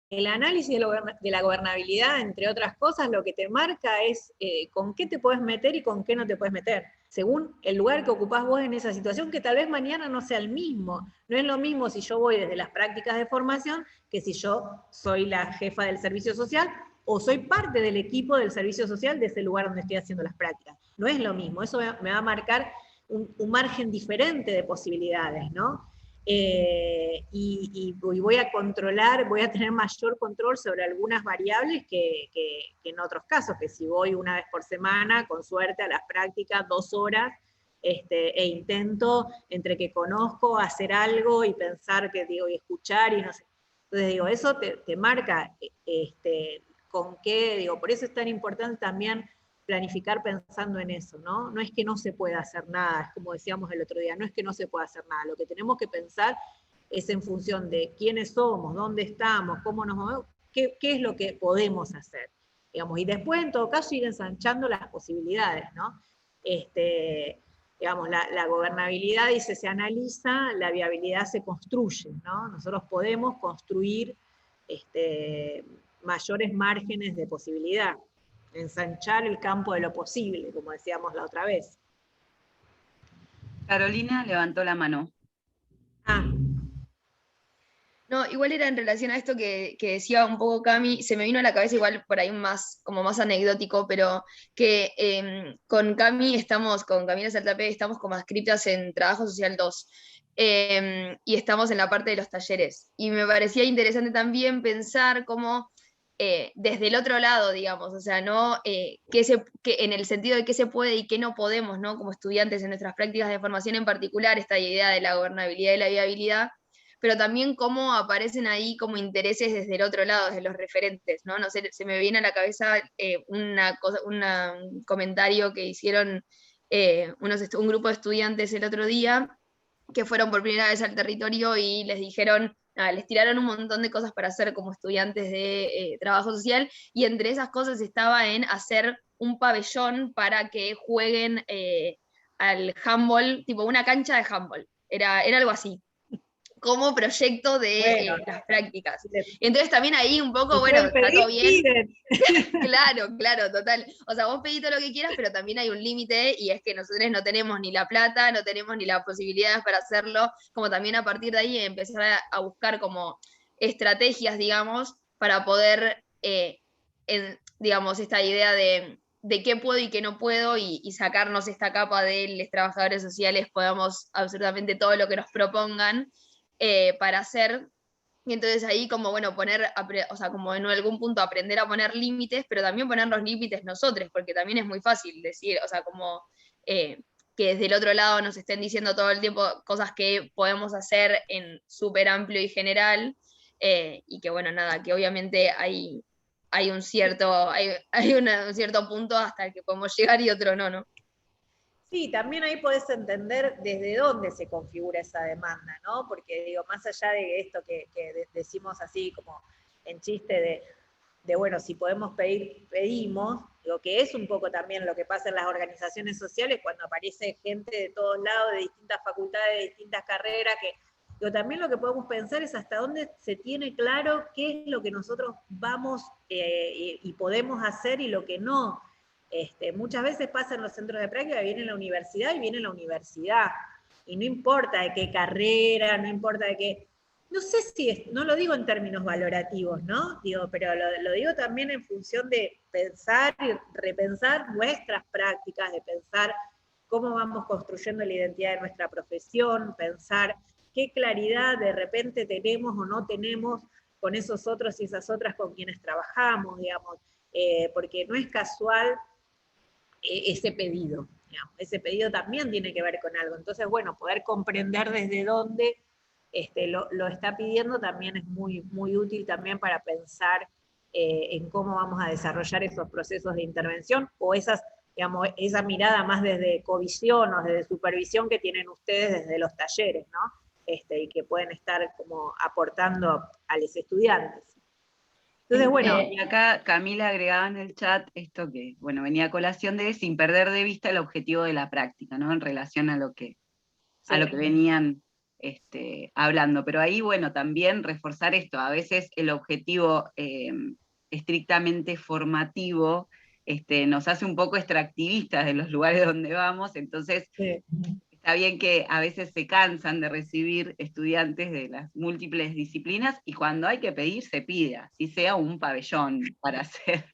el análisis de la gobernabilidad, entre otras cosas, lo que te marca es con qué te puedes meter y con qué no te puedes meter, según el lugar que ocupás vos en esa situación, que tal vez mañana no sea el mismo. No es lo mismo si yo voy desde las prácticas de formación que si yo soy la jefa del servicio social o soy parte del equipo del servicio social de ese lugar donde estoy haciendo las prácticas. No es lo mismo, eso me va a marcar un margen diferente de posibilidades, ¿no? Y voy a controlar, voy a tener mayor control sobre algunas variables que en otros casos, que si voy una vez por semana, con suerte, a las prácticas, 2 horas, e intento, entre que conozco, hacer algo y pensar que digo, y escuchar, y no sé. Entonces digo, eso te marca con qué, digo, por eso es tan importante también planificar pensando en eso, ¿no? No es que no se pueda hacer nada, es como decíamos el otro día, no es que no se pueda hacer nada, lo que tenemos que pensar es en función de quiénes somos, dónde estamos, cómo nos movemos, qué es lo que podemos hacer. digamos, y después en todo caso ir ensanchando las posibilidades, ¿no? Digamos, la gobernabilidad, dice, se analiza, la viabilidad se construye, ¿no? Nosotros podemos construir mayores márgenes de posibilidad, ensanchar el campo de lo posible, como decíamos la otra vez. Carolina levantó la mano. No, igual era en relación a esto que decía un poco Cami, se me vino a la cabeza igual por ahí como más anecdótico, pero que con Cami con Camila Saltapé estamos como adscritas en Trabajo Social 2, y estamos en la parte de los talleres. Y me parecía interesante también pensar cómo desde el otro lado, digamos, o sea, no que en el sentido de qué se puede y qué no podemos, ¿no? Como estudiantes en nuestras prácticas de formación en particular, esta idea de la gobernabilidad y la viabilidad, pero también cómo aparecen ahí como intereses desde el otro lado, desde los referentes, ¿no? No sé, se me viene a la cabeza un comentario que hicieron un grupo de estudiantes el otro día, que fueron por primera vez al territorio y les dijeron, les tiraron un montón de cosas para hacer como estudiantes de trabajo social, y entre esas cosas estaba en hacer un pabellón para que jueguen al handball, tipo una cancha de handball, era algo así, como proyecto de las prácticas. Entonces también ahí un poco, bueno, está todo bien. Claro, total. O sea, vos pedís todo lo que quieras, pero también hay un límite, y es que nosotros no tenemos ni la plata, no tenemos ni las posibilidades para hacerlo, como también a partir de ahí empezar a buscar como estrategias, digamos, para poder, digamos, esta idea de qué puedo y qué no puedo, y sacarnos esta capa de los trabajadores sociales, podamos absolutamente todo lo que nos propongan, para hacer, y entonces ahí como, bueno, o sea, como en algún punto aprender a poner límites, pero también poner los límites nosotros, porque también es muy fácil decir, o sea, como que desde el otro lado nos estén diciendo todo el tiempo cosas que podemos hacer en súper amplio y general, y que bueno, nada, que obviamente hay un cierto punto hasta el que podemos llegar y otro no, ¿no? Sí, también ahí podés entender desde dónde se configura esa demanda, ¿no? Porque digo, más allá de esto que decimos así como en chiste de bueno, si podemos pedir, pedimos, digo que es un poco también lo que pasa en las organizaciones sociales cuando aparece gente de todos lados, de distintas facultades, de distintas carreras, que digo, también lo que podemos pensar es hasta dónde se tiene claro qué es lo que nosotros vamos y podemos hacer y lo que no. Muchas veces pasa en los centros de práctica, viene la universidad y viene la universidad, y no importa de qué carrera, no importa de qué, no sé si, no lo digo en términos valorativos, ¿no? Digo, pero lo digo también en función de pensar y repensar nuestras prácticas, de pensar cómo vamos construyendo la identidad de nuestra profesión, pensar qué claridad de repente tenemos o no tenemos con esos otros y esas otras con quienes trabajamos, digamos, porque no es casual ese pedido, digamos. Ese pedido también tiene que ver con algo. Entonces, bueno, poder comprender desde dónde lo está pidiendo también es muy, muy útil también para pensar en cómo vamos a desarrollar esos procesos de intervención o esas, digamos, esa mirada más desde covisión o desde supervisión que tienen ustedes desde los talleres, ¿no? Y que pueden estar como aportando a los estudiantes. Entonces, bueno. Y acá Camila agregaba en el chat esto que, bueno, venía a colación de sin perder de vista el objetivo de la práctica, ¿no? En relación a lo que venían hablando. Pero ahí, bueno, también reforzar esto. A veces el objetivo estrictamente formativo nos hace un poco extractivistas de los lugares donde vamos, entonces está bien que a veces se cansan de recibir estudiantes de las múltiples disciplinas, y cuando hay que pedir, se pide, así sea un pabellón para hacer,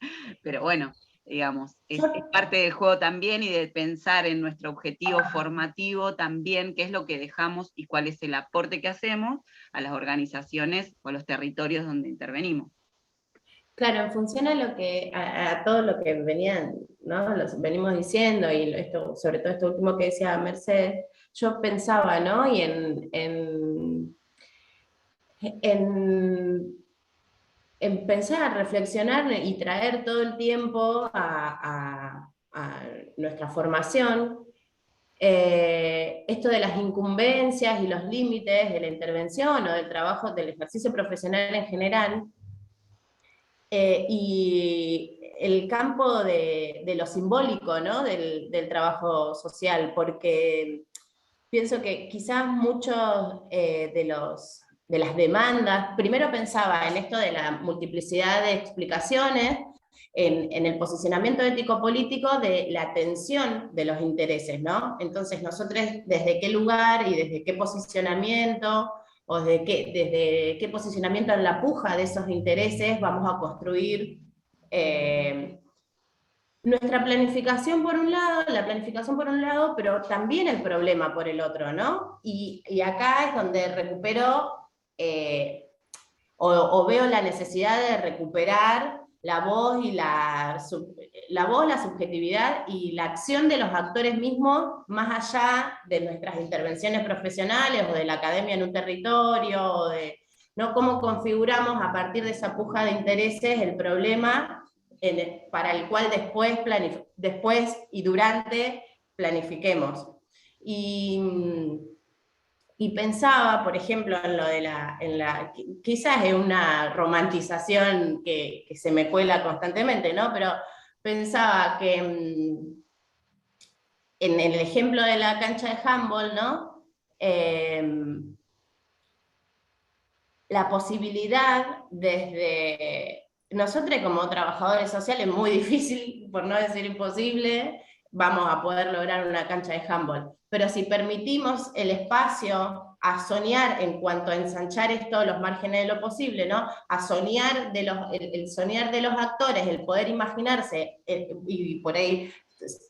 pero bueno, digamos, es parte del juego también, y de pensar en nuestro objetivo formativo también, qué es lo que dejamos y cuál es el aporte que hacemos a las organizaciones o a los territorios donde intervenimos. Claro, en función a todo lo que venían, ¿no? Venimos diciendo, y esto, sobre todo esto último que decía Mercedes, yo pensaba, ¿no? Y en pensar, a reflexionar y traer todo el tiempo a nuestra formación, esto de las incumbencias y los límites de la intervención o del trabajo, del ejercicio profesional en general, y el campo de lo simbólico, ¿no? del trabajo social, porque pienso que quizás muchos de las demandas, primero pensaba en esto de la multiplicidad de explicaciones, en el posicionamiento ético-político de la tensión de los intereses, ¿no? Entonces nosotros desde qué lugar y desde qué posicionamiento, o desde qué posicionamiento en la puja de esos intereses vamos a construir nuestra planificación por un lado, la planificación por un lado, pero también el problema por el otro, ¿no? Y acá es donde recupero, o veo la necesidad de recuperar la voz, la subjetividad y la acción de los actores mismos, más allá de nuestras intervenciones profesionales, o de la academia en un territorio, o de, ¿no?, cómo configuramos a partir de esa puja de intereses el problema para el cual después y durante planifiquemos. Y pensaba, por ejemplo, en lo de quizás es una romantización que se me cuela constantemente, ¿no? Pero pensaba que en el ejemplo de la cancha de handball, ¿no? La posibilidad desde nosotros como trabajadores sociales, muy difícil, por no decir imposible, vamos a poder lograr una cancha de handball. Pero si permitimos el espacio a soñar en cuanto a ensanchar esto, los márgenes de lo posible, ¿no? A soñar el soñar de los actores, el poder imaginarse, y por ahí,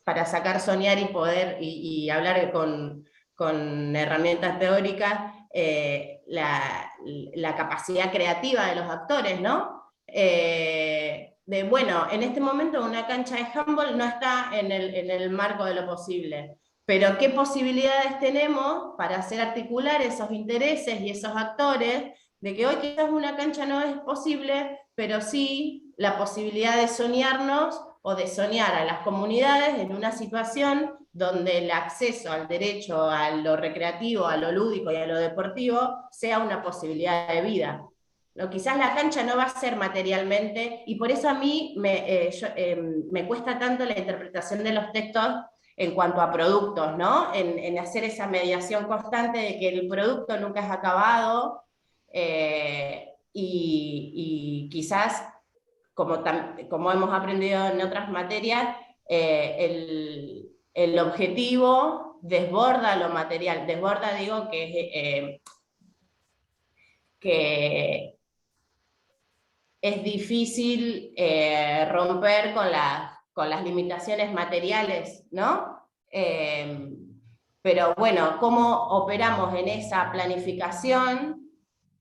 para sacar soñar y poder, y hablar con herramientas teóricas, la capacidad creativa de los actores, ¿no? Bueno, en este momento una cancha de handball no está en el marco de lo posible, pero ¿qué posibilidades tenemos para hacer articular esos intereses y esos actores de que hoy quizás una cancha no es posible, pero sí la posibilidad de soñarnos o de soñar a las comunidades en una situación donde el acceso al derecho, a lo recreativo, a lo lúdico y a lo deportivo sea una posibilidad de vida? ¿No? Quizás la cancha no va a ser materialmente, y por eso a mí me cuesta tanto la interpretación de los textos en cuanto a productos, ¿no? En hacer esa mediación constante de que el producto nunca es acabado, y quizás, como hemos aprendido en otras materias, el objetivo desborda lo material. Desborda, digo, que es difícil romper con las limitaciones materiales, ¿no? Pero bueno, ¿cómo operamos en esa planificación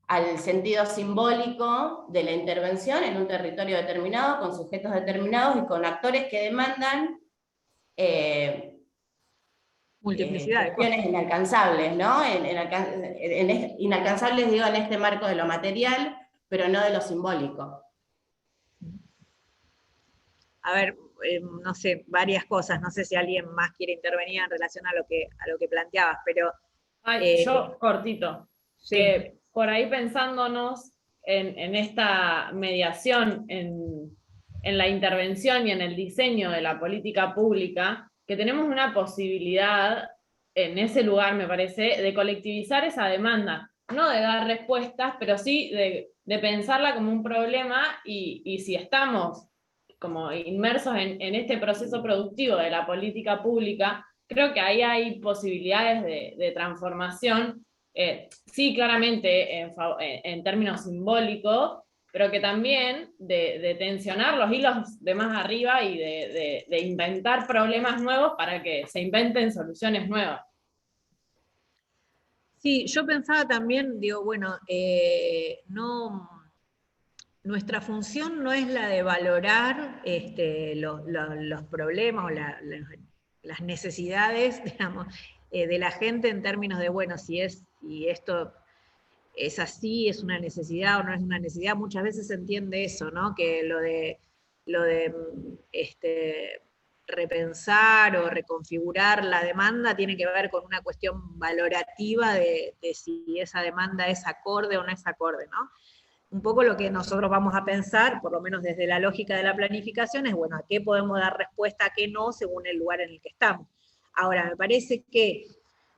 al sentido simbólico de la intervención en un territorio determinado, con sujetos determinados y con actores que demandan multiplicidad de cuestiones inalcanzables, ¿no? Inalcanzables, digo, en este marco de lo material, pero no de lo simbólico. A ver, no sé, varias cosas, no sé si alguien más quiere intervenir en relación a lo que planteabas, pero... yo, cortito, sí. Que por ahí pensándonos en esta mediación, en la intervención y en el diseño de la política pública, que tenemos una posibilidad en ese lugar, me parece, de colectivizar esa demanda, no de dar respuestas, pero sí de pensarla como un problema, y si estamos como inmersos en este proceso productivo de la política pública, creo que ahí hay posibilidades de transformación, sí, claramente en términos simbólicos, pero que también de tensionar los hilos de más arriba y de inventar problemas nuevos para que se inventen soluciones nuevas. Sí, yo pensaba también, digo, bueno, nuestra función no es la de valorar los problemas o las necesidades, digamos, de la gente en términos de, bueno, si esto es así, es una necesidad o no es una necesidad. Muchas veces se entiende eso, ¿no? Que lo de repensar o reconfigurar la demanda tiene que ver con una cuestión valorativa de si esa demanda es acorde o no es acorde, ¿no? un poco lo que nosotros vamos a pensar, por lo menos desde la lógica de la planificación, es, bueno, a qué podemos dar respuesta, a qué no, según el lugar en el que estamos. Ahora, me parece que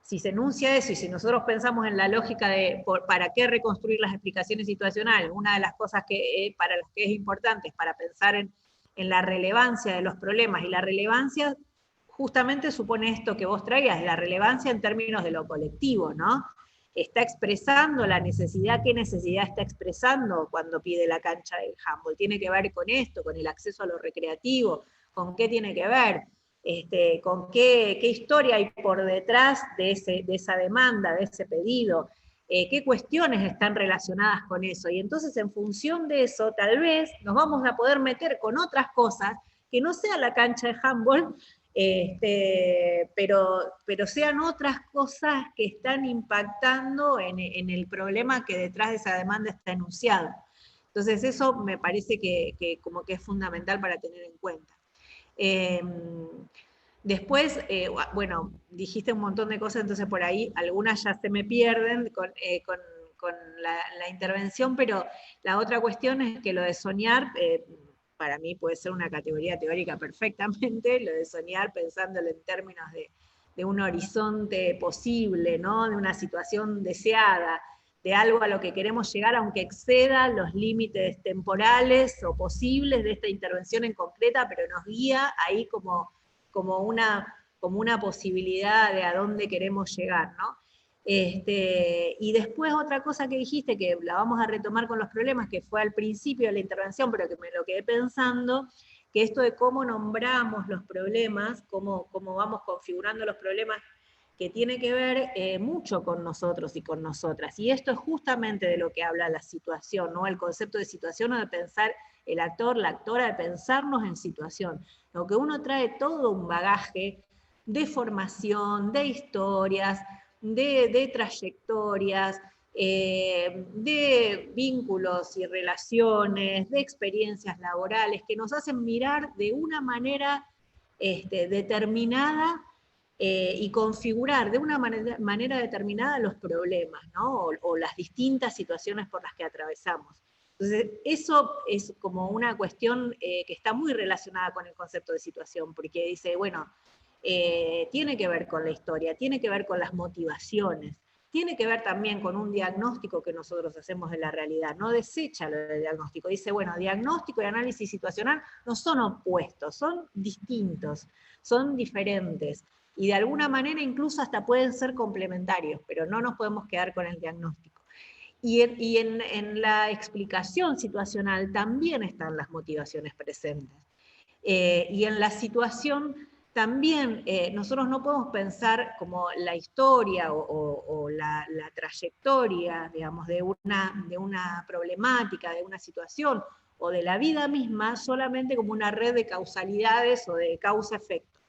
si se enuncia eso, y si nosotros pensamos en la lógica de para qué reconstruir las explicaciones situacionales, una de las cosas que para las que es importante es para pensar en la relevancia de los problemas, y la relevancia justamente supone esto que vos traías, la relevancia en términos de lo colectivo, ¿no? Está expresando la necesidad, ¿qué necesidad está expresando cuando pide la cancha del handball? Tiene que ver con esto, con el acceso a lo recreativo, ¿con qué tiene que ver? Con qué historia hay por detrás de esa demanda, de ese pedido, qué cuestiones están relacionadas con eso, y entonces en función de eso tal vez nos vamos a poder meter con otras cosas que no sea la cancha de handball, pero sean otras cosas que están impactando en el problema que detrás de esa demanda está enunciado. Entonces eso me parece que como que es fundamental para tener en cuenta. Después, bueno, dijiste un montón de cosas, entonces por ahí algunas ya se me pierden con la intervención, pero la otra cuestión es que lo de soñar, para mí puede ser una categoría teórica perfectamente, lo de soñar pensándolo en términos de un horizonte posible, ¿no? De una situación deseada, de algo a lo que queremos llegar, aunque exceda los límites temporales o posibles de esta intervención en concreta, pero nos guía ahí como una posibilidad de a dónde queremos llegar, ¿no? Y después otra cosa que dijiste, que la vamos a retomar con los problemas, que fue al principio de la intervención, pero que me lo quedé pensando, que esto de cómo nombramos los problemas, cómo vamos configurando los problemas, que tiene que ver mucho con nosotros y con nosotras. Y esto es justamente de lo que habla la situación, ¿no? El concepto de situación, o de pensar el actor, la actora, de pensarnos en situación. Lo que uno trae todo un bagaje de formación, de historias, de trayectorias, de vínculos y relaciones, de experiencias laborales, que nos hacen mirar de una manera determinada y configurar de una manera determinada los problemas, ¿no? o las distintas situaciones por las que atravesamos. Entonces, eso es como una cuestión que está muy relacionada con el concepto de situación, porque dice, bueno, tiene que ver con la historia, tiene que ver con las motivaciones, tiene que ver también con un diagnóstico que nosotros hacemos de la realidad, no desecha lo del diagnóstico, dice, bueno, diagnóstico y análisis situacional no son opuestos, son distintos, son diferentes, y de alguna manera incluso hasta pueden ser complementarios, pero no nos podemos quedar con el diagnóstico. Y en la explicación situacional también están las motivaciones presentes. Y en la situación también nosotros no podemos pensar como la historia o la trayectoria, digamos, de una problemática, de una situación, o de la vida misma, solamente como una red de causalidades o de causa-efecto,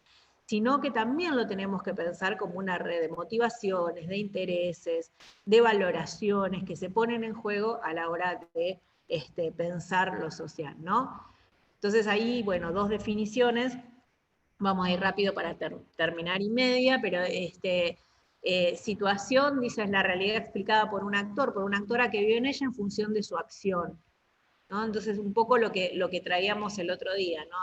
sino que también lo tenemos que pensar como una red de motivaciones, de intereses, de valoraciones que se ponen en juego a la hora de pensar lo social, ¿no? Entonces ahí, bueno, dos definiciones, vamos a ir rápido para terminar y media, pero situación, dice, es la realidad explicada por un actor, por una actora que vive en ella en función de su acción, ¿no? Entonces un poco lo que traíamos el otro día, ¿no?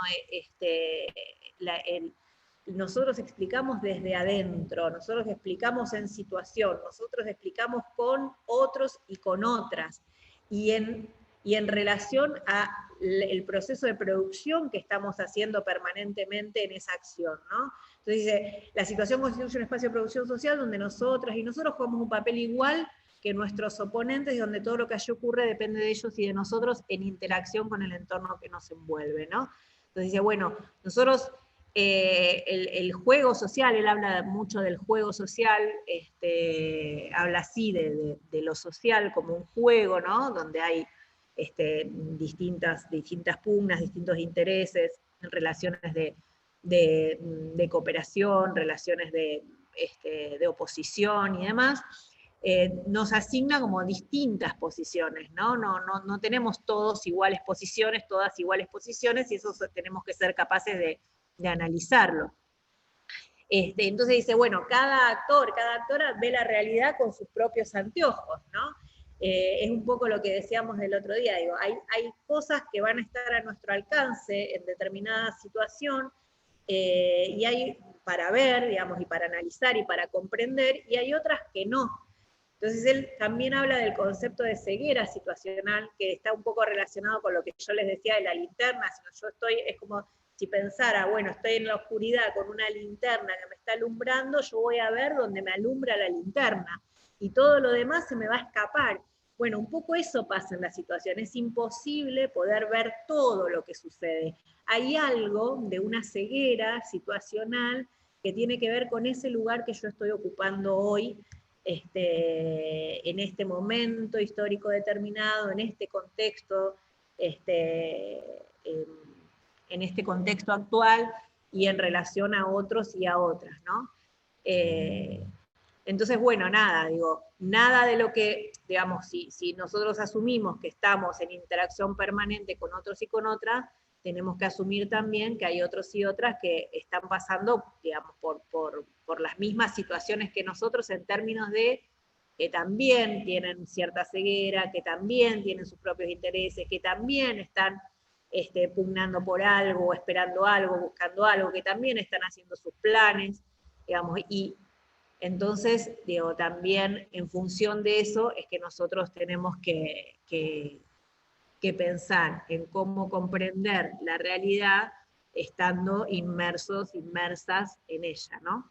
Nosotros explicamos desde adentro, nosotros explicamos en situación, nosotros explicamos con otros y con otras, y en relación al proceso de producción que estamos haciendo permanentemente en esa acción, ¿no? Entonces dice, la situación constituye un espacio de producción social donde nosotras y nosotros jugamos un papel igual que nuestros oponentes, y donde todo lo que allí ocurre depende de ellos y de nosotros en interacción con el entorno que nos envuelve, ¿no? Entonces dice, bueno, nosotros... el juego social, él habla mucho del juego social, habla así de lo social como un juego, ¿no? Donde hay distintas pugnas, distintos intereses, relaciones de cooperación, relaciones de oposición y demás, nos asigna como distintas posiciones, ¿no? No tenemos todos iguales posiciones, todas iguales posiciones, y eso tenemos que ser capaces de analizarlo. Entonces dice, bueno, cada actor, cada actora ve la realidad con sus propios anteojos, ¿no? es un poco lo que decíamos el otro día, digo, hay cosas que van a estar a nuestro alcance en determinada situación, y hay para ver, digamos, y para analizar y para comprender, y hay otras que no. Entonces él también habla del concepto de ceguera situacional, que está un poco relacionado con lo que yo les decía de la linterna. Si yo estoy, es como si pensara, bueno, estoy en la oscuridad con una linterna que me está alumbrando, yo voy a ver donde me alumbra la linterna, y todo lo demás se me va a escapar. Bueno, un poco eso pasa en la situación, es imposible poder ver todo lo que sucede. Hay algo de una ceguera situacional que tiene que ver con ese lugar que yo estoy ocupando hoy, en este momento histórico determinado, en este contexto, en este contexto actual y en relación a otros y a otras, ¿no? Entonces, bueno, nada, digo, nada de lo que, digamos, si nosotros asumimos que estamos en interacción permanente con otros y con otras, tenemos que asumir también que hay otros y otras que están pasando, digamos, por las mismas situaciones que nosotros en términos de que también tienen cierta ceguera, que también tienen sus propios intereses, que también están pugnando por algo, esperando algo, buscando algo, que también están haciendo sus planes, digamos, y entonces, digo, también en función de eso es que nosotros tenemos que pensar en cómo comprender la realidad estando inmersos, inmersas en ella, ¿no?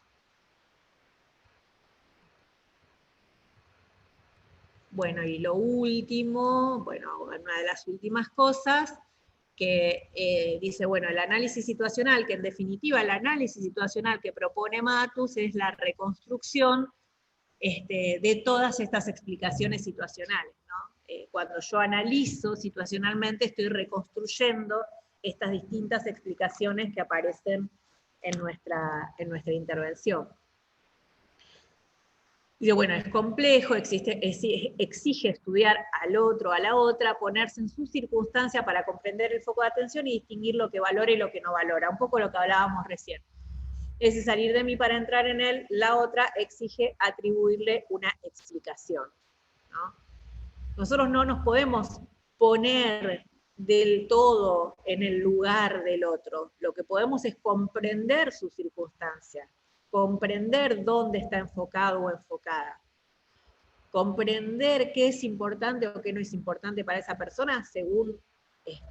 Bueno, y lo último, bueno, una de las últimas cosas, que dice, bueno, el análisis situacional, que en definitiva el análisis situacional que propone Matus es la reconstrucción de todas estas explicaciones situacionales, ¿no? Cuando yo analizo situacionalmente, estoy reconstruyendo estas distintas explicaciones que aparecen en nuestra intervención. Y bueno, es complejo, exige estudiar al otro, a la otra, ponerse en su circunstancia para comprender el foco de atención y distinguir lo que valora y lo que no valora, un poco lo que hablábamos recién. Ese salir de mí para entrar en él, la otra exige atribuirle una explicación, ¿no? Nosotros no nos podemos poner del todo en el lugar del otro, lo que podemos es comprender su circunstancia, comprender dónde está enfocado o enfocada, comprender qué es importante o qué no es importante para esa persona según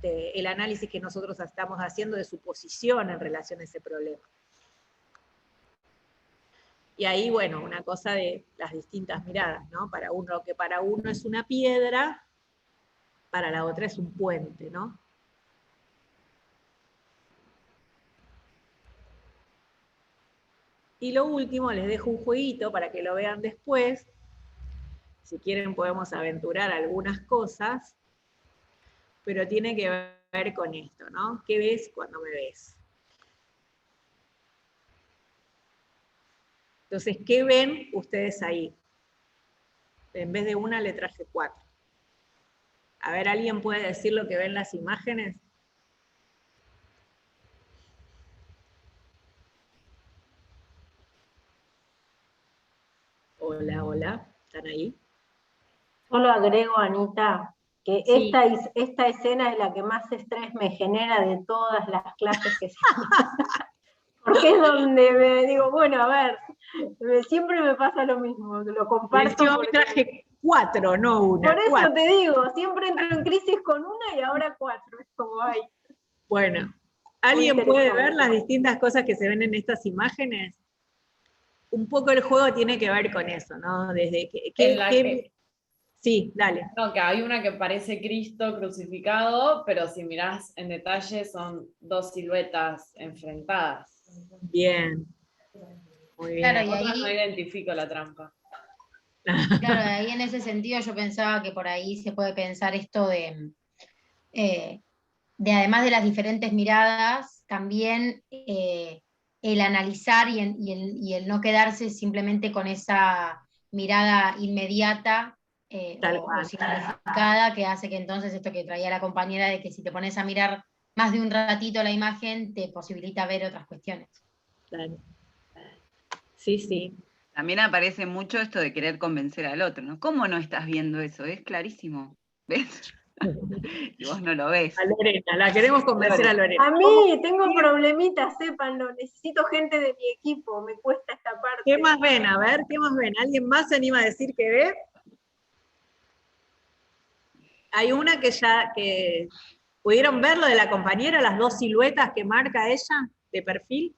el análisis que nosotros estamos haciendo de su posición en relación a ese problema. Y ahí, bueno, una cosa de las distintas miradas, ¿no? Para uno, lo que para uno es una piedra, para la otra es un puente, ¿no? Y lo último, les dejo un jueguito para que lo vean después. Si quieren podemos aventurar algunas cosas, pero tiene que ver con esto, ¿no? ¿Qué ves cuando me ves? Entonces, ¿qué ven ustedes ahí? En vez de una le traje 4. A ver, ¿alguien puede decir lo que ven las imágenes? Hola, hola, ¿están ahí? Solo agrego, Anita, que Sí. esta escena es la que más estrés me genera de todas las clases que se porque es donde me digo, bueno, a ver, siempre me pasa lo mismo, lo comparto. Yo traje 4, no una. Por eso 4. te digo, siempre entro en crisis con una y ahora 4, es como hay. Bueno, ¿alguien puede ver las distintas cosas que se ven en estas imágenes? Un poco el juego tiene que ver con eso, ¿no? Desde que sí, dale. No, que hay una que parece Cristo crucificado, pero si mirás en detalle son 2 siluetas enfrentadas. Bien. Muy bien. Claro, y ahí no identifico la trampa. Claro, ahí en ese sentido yo pensaba que por ahí se puede pensar esto de además de las diferentes miradas, también el analizar y el no quedarse simplemente con esa mirada inmediata o simplificada, que hace que entonces esto que traía la compañera de que si te pones a mirar más de un ratito la imagen, te posibilita ver otras cuestiones. Claro. Sí, sí. También aparece mucho esto de querer convencer al otro, ¿no? ¿Cómo no estás viendo eso? Es clarísimo, ¿ves? Y vos no lo ves. A Lorena, la queremos convencer a Lorena. A mí tengo problemitas, sépanlo, necesito gente de mi equipo, me cuesta esta parte. ¿Qué más ven? A ver, ¿qué más ven? ¿Alguien más se anima a decir que ve? Hay una que ¿pudieron ver lo de la compañera, las dos siluetas que marca ella de perfil?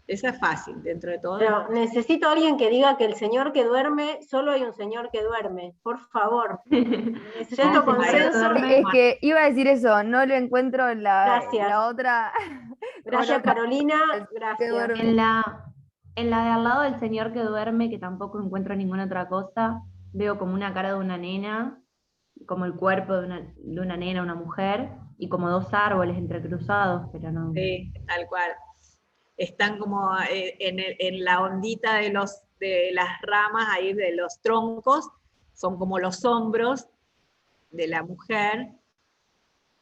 Esa es fácil, dentro de todo. Pero necesito a alguien que diga que el señor que duerme, solo hay un señor que duerme, por favor. Necesito consenso. Es que iba a decir eso, no lo encuentro en Gracias. la otra. Gracias, Carolina, Que gracias. duerme. En la de al lado del señor que duerme, que tampoco encuentro ninguna otra cosa, veo como una cara de una nena, como el cuerpo de una nena, una mujer, y como dos árboles entrecruzados, pero no. Sí, tal cual. Están como en la ondita de las ramas, ahí de los troncos, son como los hombros de la mujer.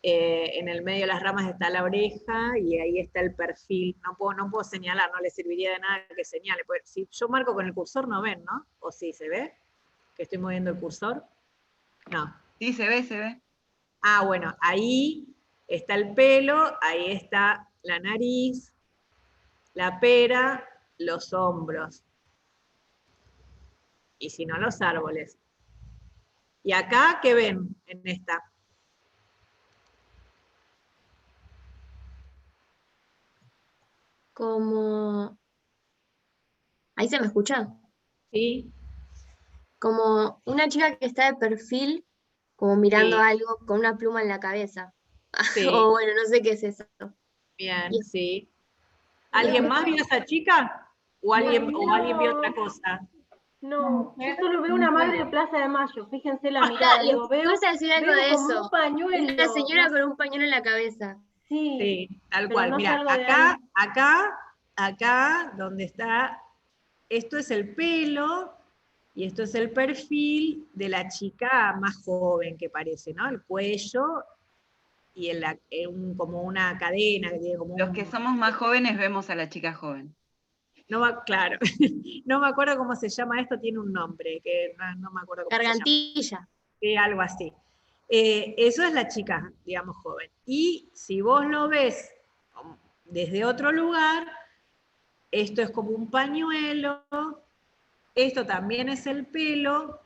En el medio de las ramas está la oreja y ahí está el perfil. No puedo señalar, no le serviría de nada que señale. Porque si yo marco con el cursor no ven, ¿no? ¿O sí se ve? ¿Que estoy moviendo el cursor? No. Sí, se ve, se ve. Ah, bueno, ahí está el pelo, ahí está la nariz, la pera, los hombros. Y si no, los árboles. ¿Y acá qué ven en esta? Como... ¿Ahí se me escucha? Sí. Como una chica que está de perfil, como mirando Sí. algo con una pluma en la cabeza. Sí. O bueno, no sé qué es eso. Bien, Bien. sí. ¿Alguien más vio a esa chica? ¿O alguien vio otra cosa? No, yo solo veo una madre de Plaza de Mayo, fíjense la Ah, mirada. les ibas a decir algo de como eso. un pañuelo. Una señora con un pañuelo en la cabeza. Sí, Sí, tal pero cual. no Mira, salgo de ahí. acá, donde está, esto es el pelo, y esto es el perfil de la chica más joven que parece, ¿no? El cuello y como una cadena que tiene como Los que somos más jóvenes vemos a la chica joven. claro, no me acuerdo cómo se llama esto, tiene un nombre, que no me acuerdo cómo se llama. Gargantilla. Algo así. Eso es la chica, digamos, joven. Y si vos lo ves desde otro lugar, esto es como un pañuelo, esto también es el pelo,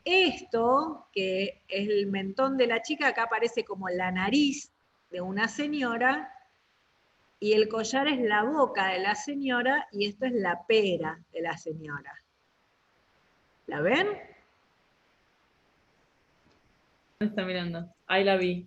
esto, que es el mentón de la chica, acá aparece como la nariz de una señora, y el collar es la boca de la señora, y esto es la pera de la señora. ¿La ven? Está mirando. Ahí la vi.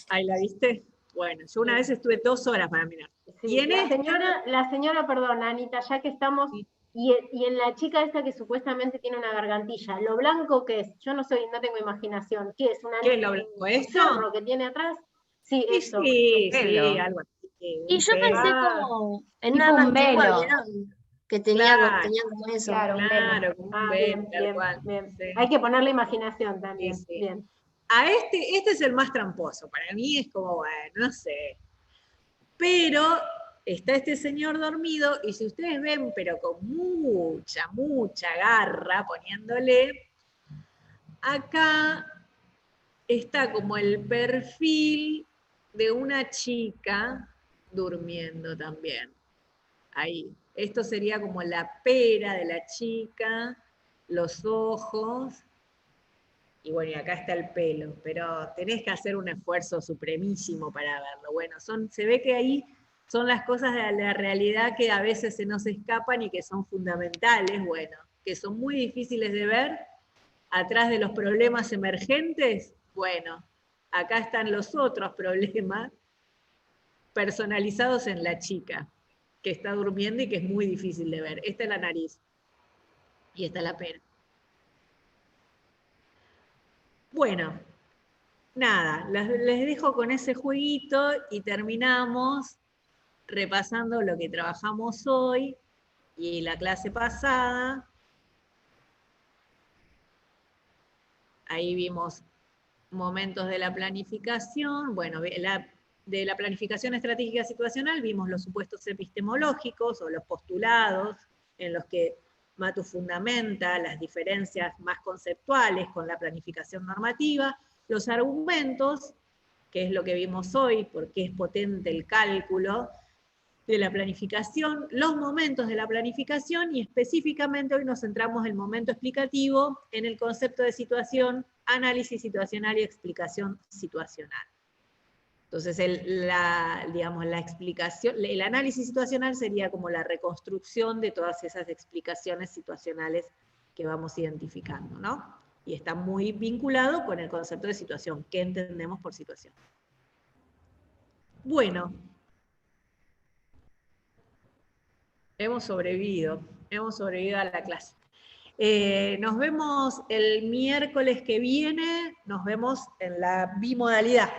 Ahí la viste. Bueno, yo una vez estuve 2 horas para mirar. Sí, Y en la señora, perdón, Anita, ya que estamos, y en la chica esta que supuestamente tiene una gargantilla, ¿lo blanco qué es? Yo no tengo imaginación. ¿Qué es? ¿Qué es lo blanco? ¿Esto? ¿Cerro que tiene atrás? Sí, eso. Sí, Pelo. algo así. Y yo pensé como en una tipo un mantigua, velo. ¿vieron? Que tenía, Claro. tenía como eso. Claro, un velo. Claro, como un Bien, velo, tal bien, cual. bien. Sí. Hay que ponerle imaginación también. Sí, sí. Bien. A este es el más tramposo. Para mí es como, bueno, no sé. Pero está este señor dormido, y si ustedes ven, pero con mucha garra poniéndole, acá está como el perfil de una chica durmiendo también. Ahí. Esto sería como la pera de la chica, los ojos, y bueno, y acá está el pelo, pero tenés que hacer un esfuerzo supremísimo para verlo. Bueno, se ve que ahí son las cosas de la realidad que a veces se nos escapan y que son fundamentales, bueno, que son muy difíciles de ver atrás de los problemas emergentes. Bueno, acá están los otros problemas personalizados en la chica que está durmiendo y que es muy difícil de ver. Esta es la nariz y esta es la pera. Bueno, nada, les dejo con ese jueguito y terminamos repasando lo que trabajamos hoy y la clase pasada. Ahí vimos momentos de la planificación. Bueno, de la planificación estratégica situacional vimos los supuestos epistemológicos o los postulados en los que Matus fundamenta las diferencias más conceptuales con la planificación normativa, los argumentos, que es lo que vimos hoy, porque es potente el cálculo de la planificación, los momentos de la planificación, y específicamente hoy nos centramos en el momento explicativo en el concepto de situación, análisis situacional y explicación situacional. Entonces, la explicación, el análisis situacional sería como la reconstrucción de todas esas explicaciones situacionales que vamos identificando, ¿no? Y está muy vinculado con el concepto de situación. ¿Qué entendemos por situación? Bueno, hemos sobrevivido a la clase. Nos vemos el miércoles que viene, nos vemos en la bimodalidad.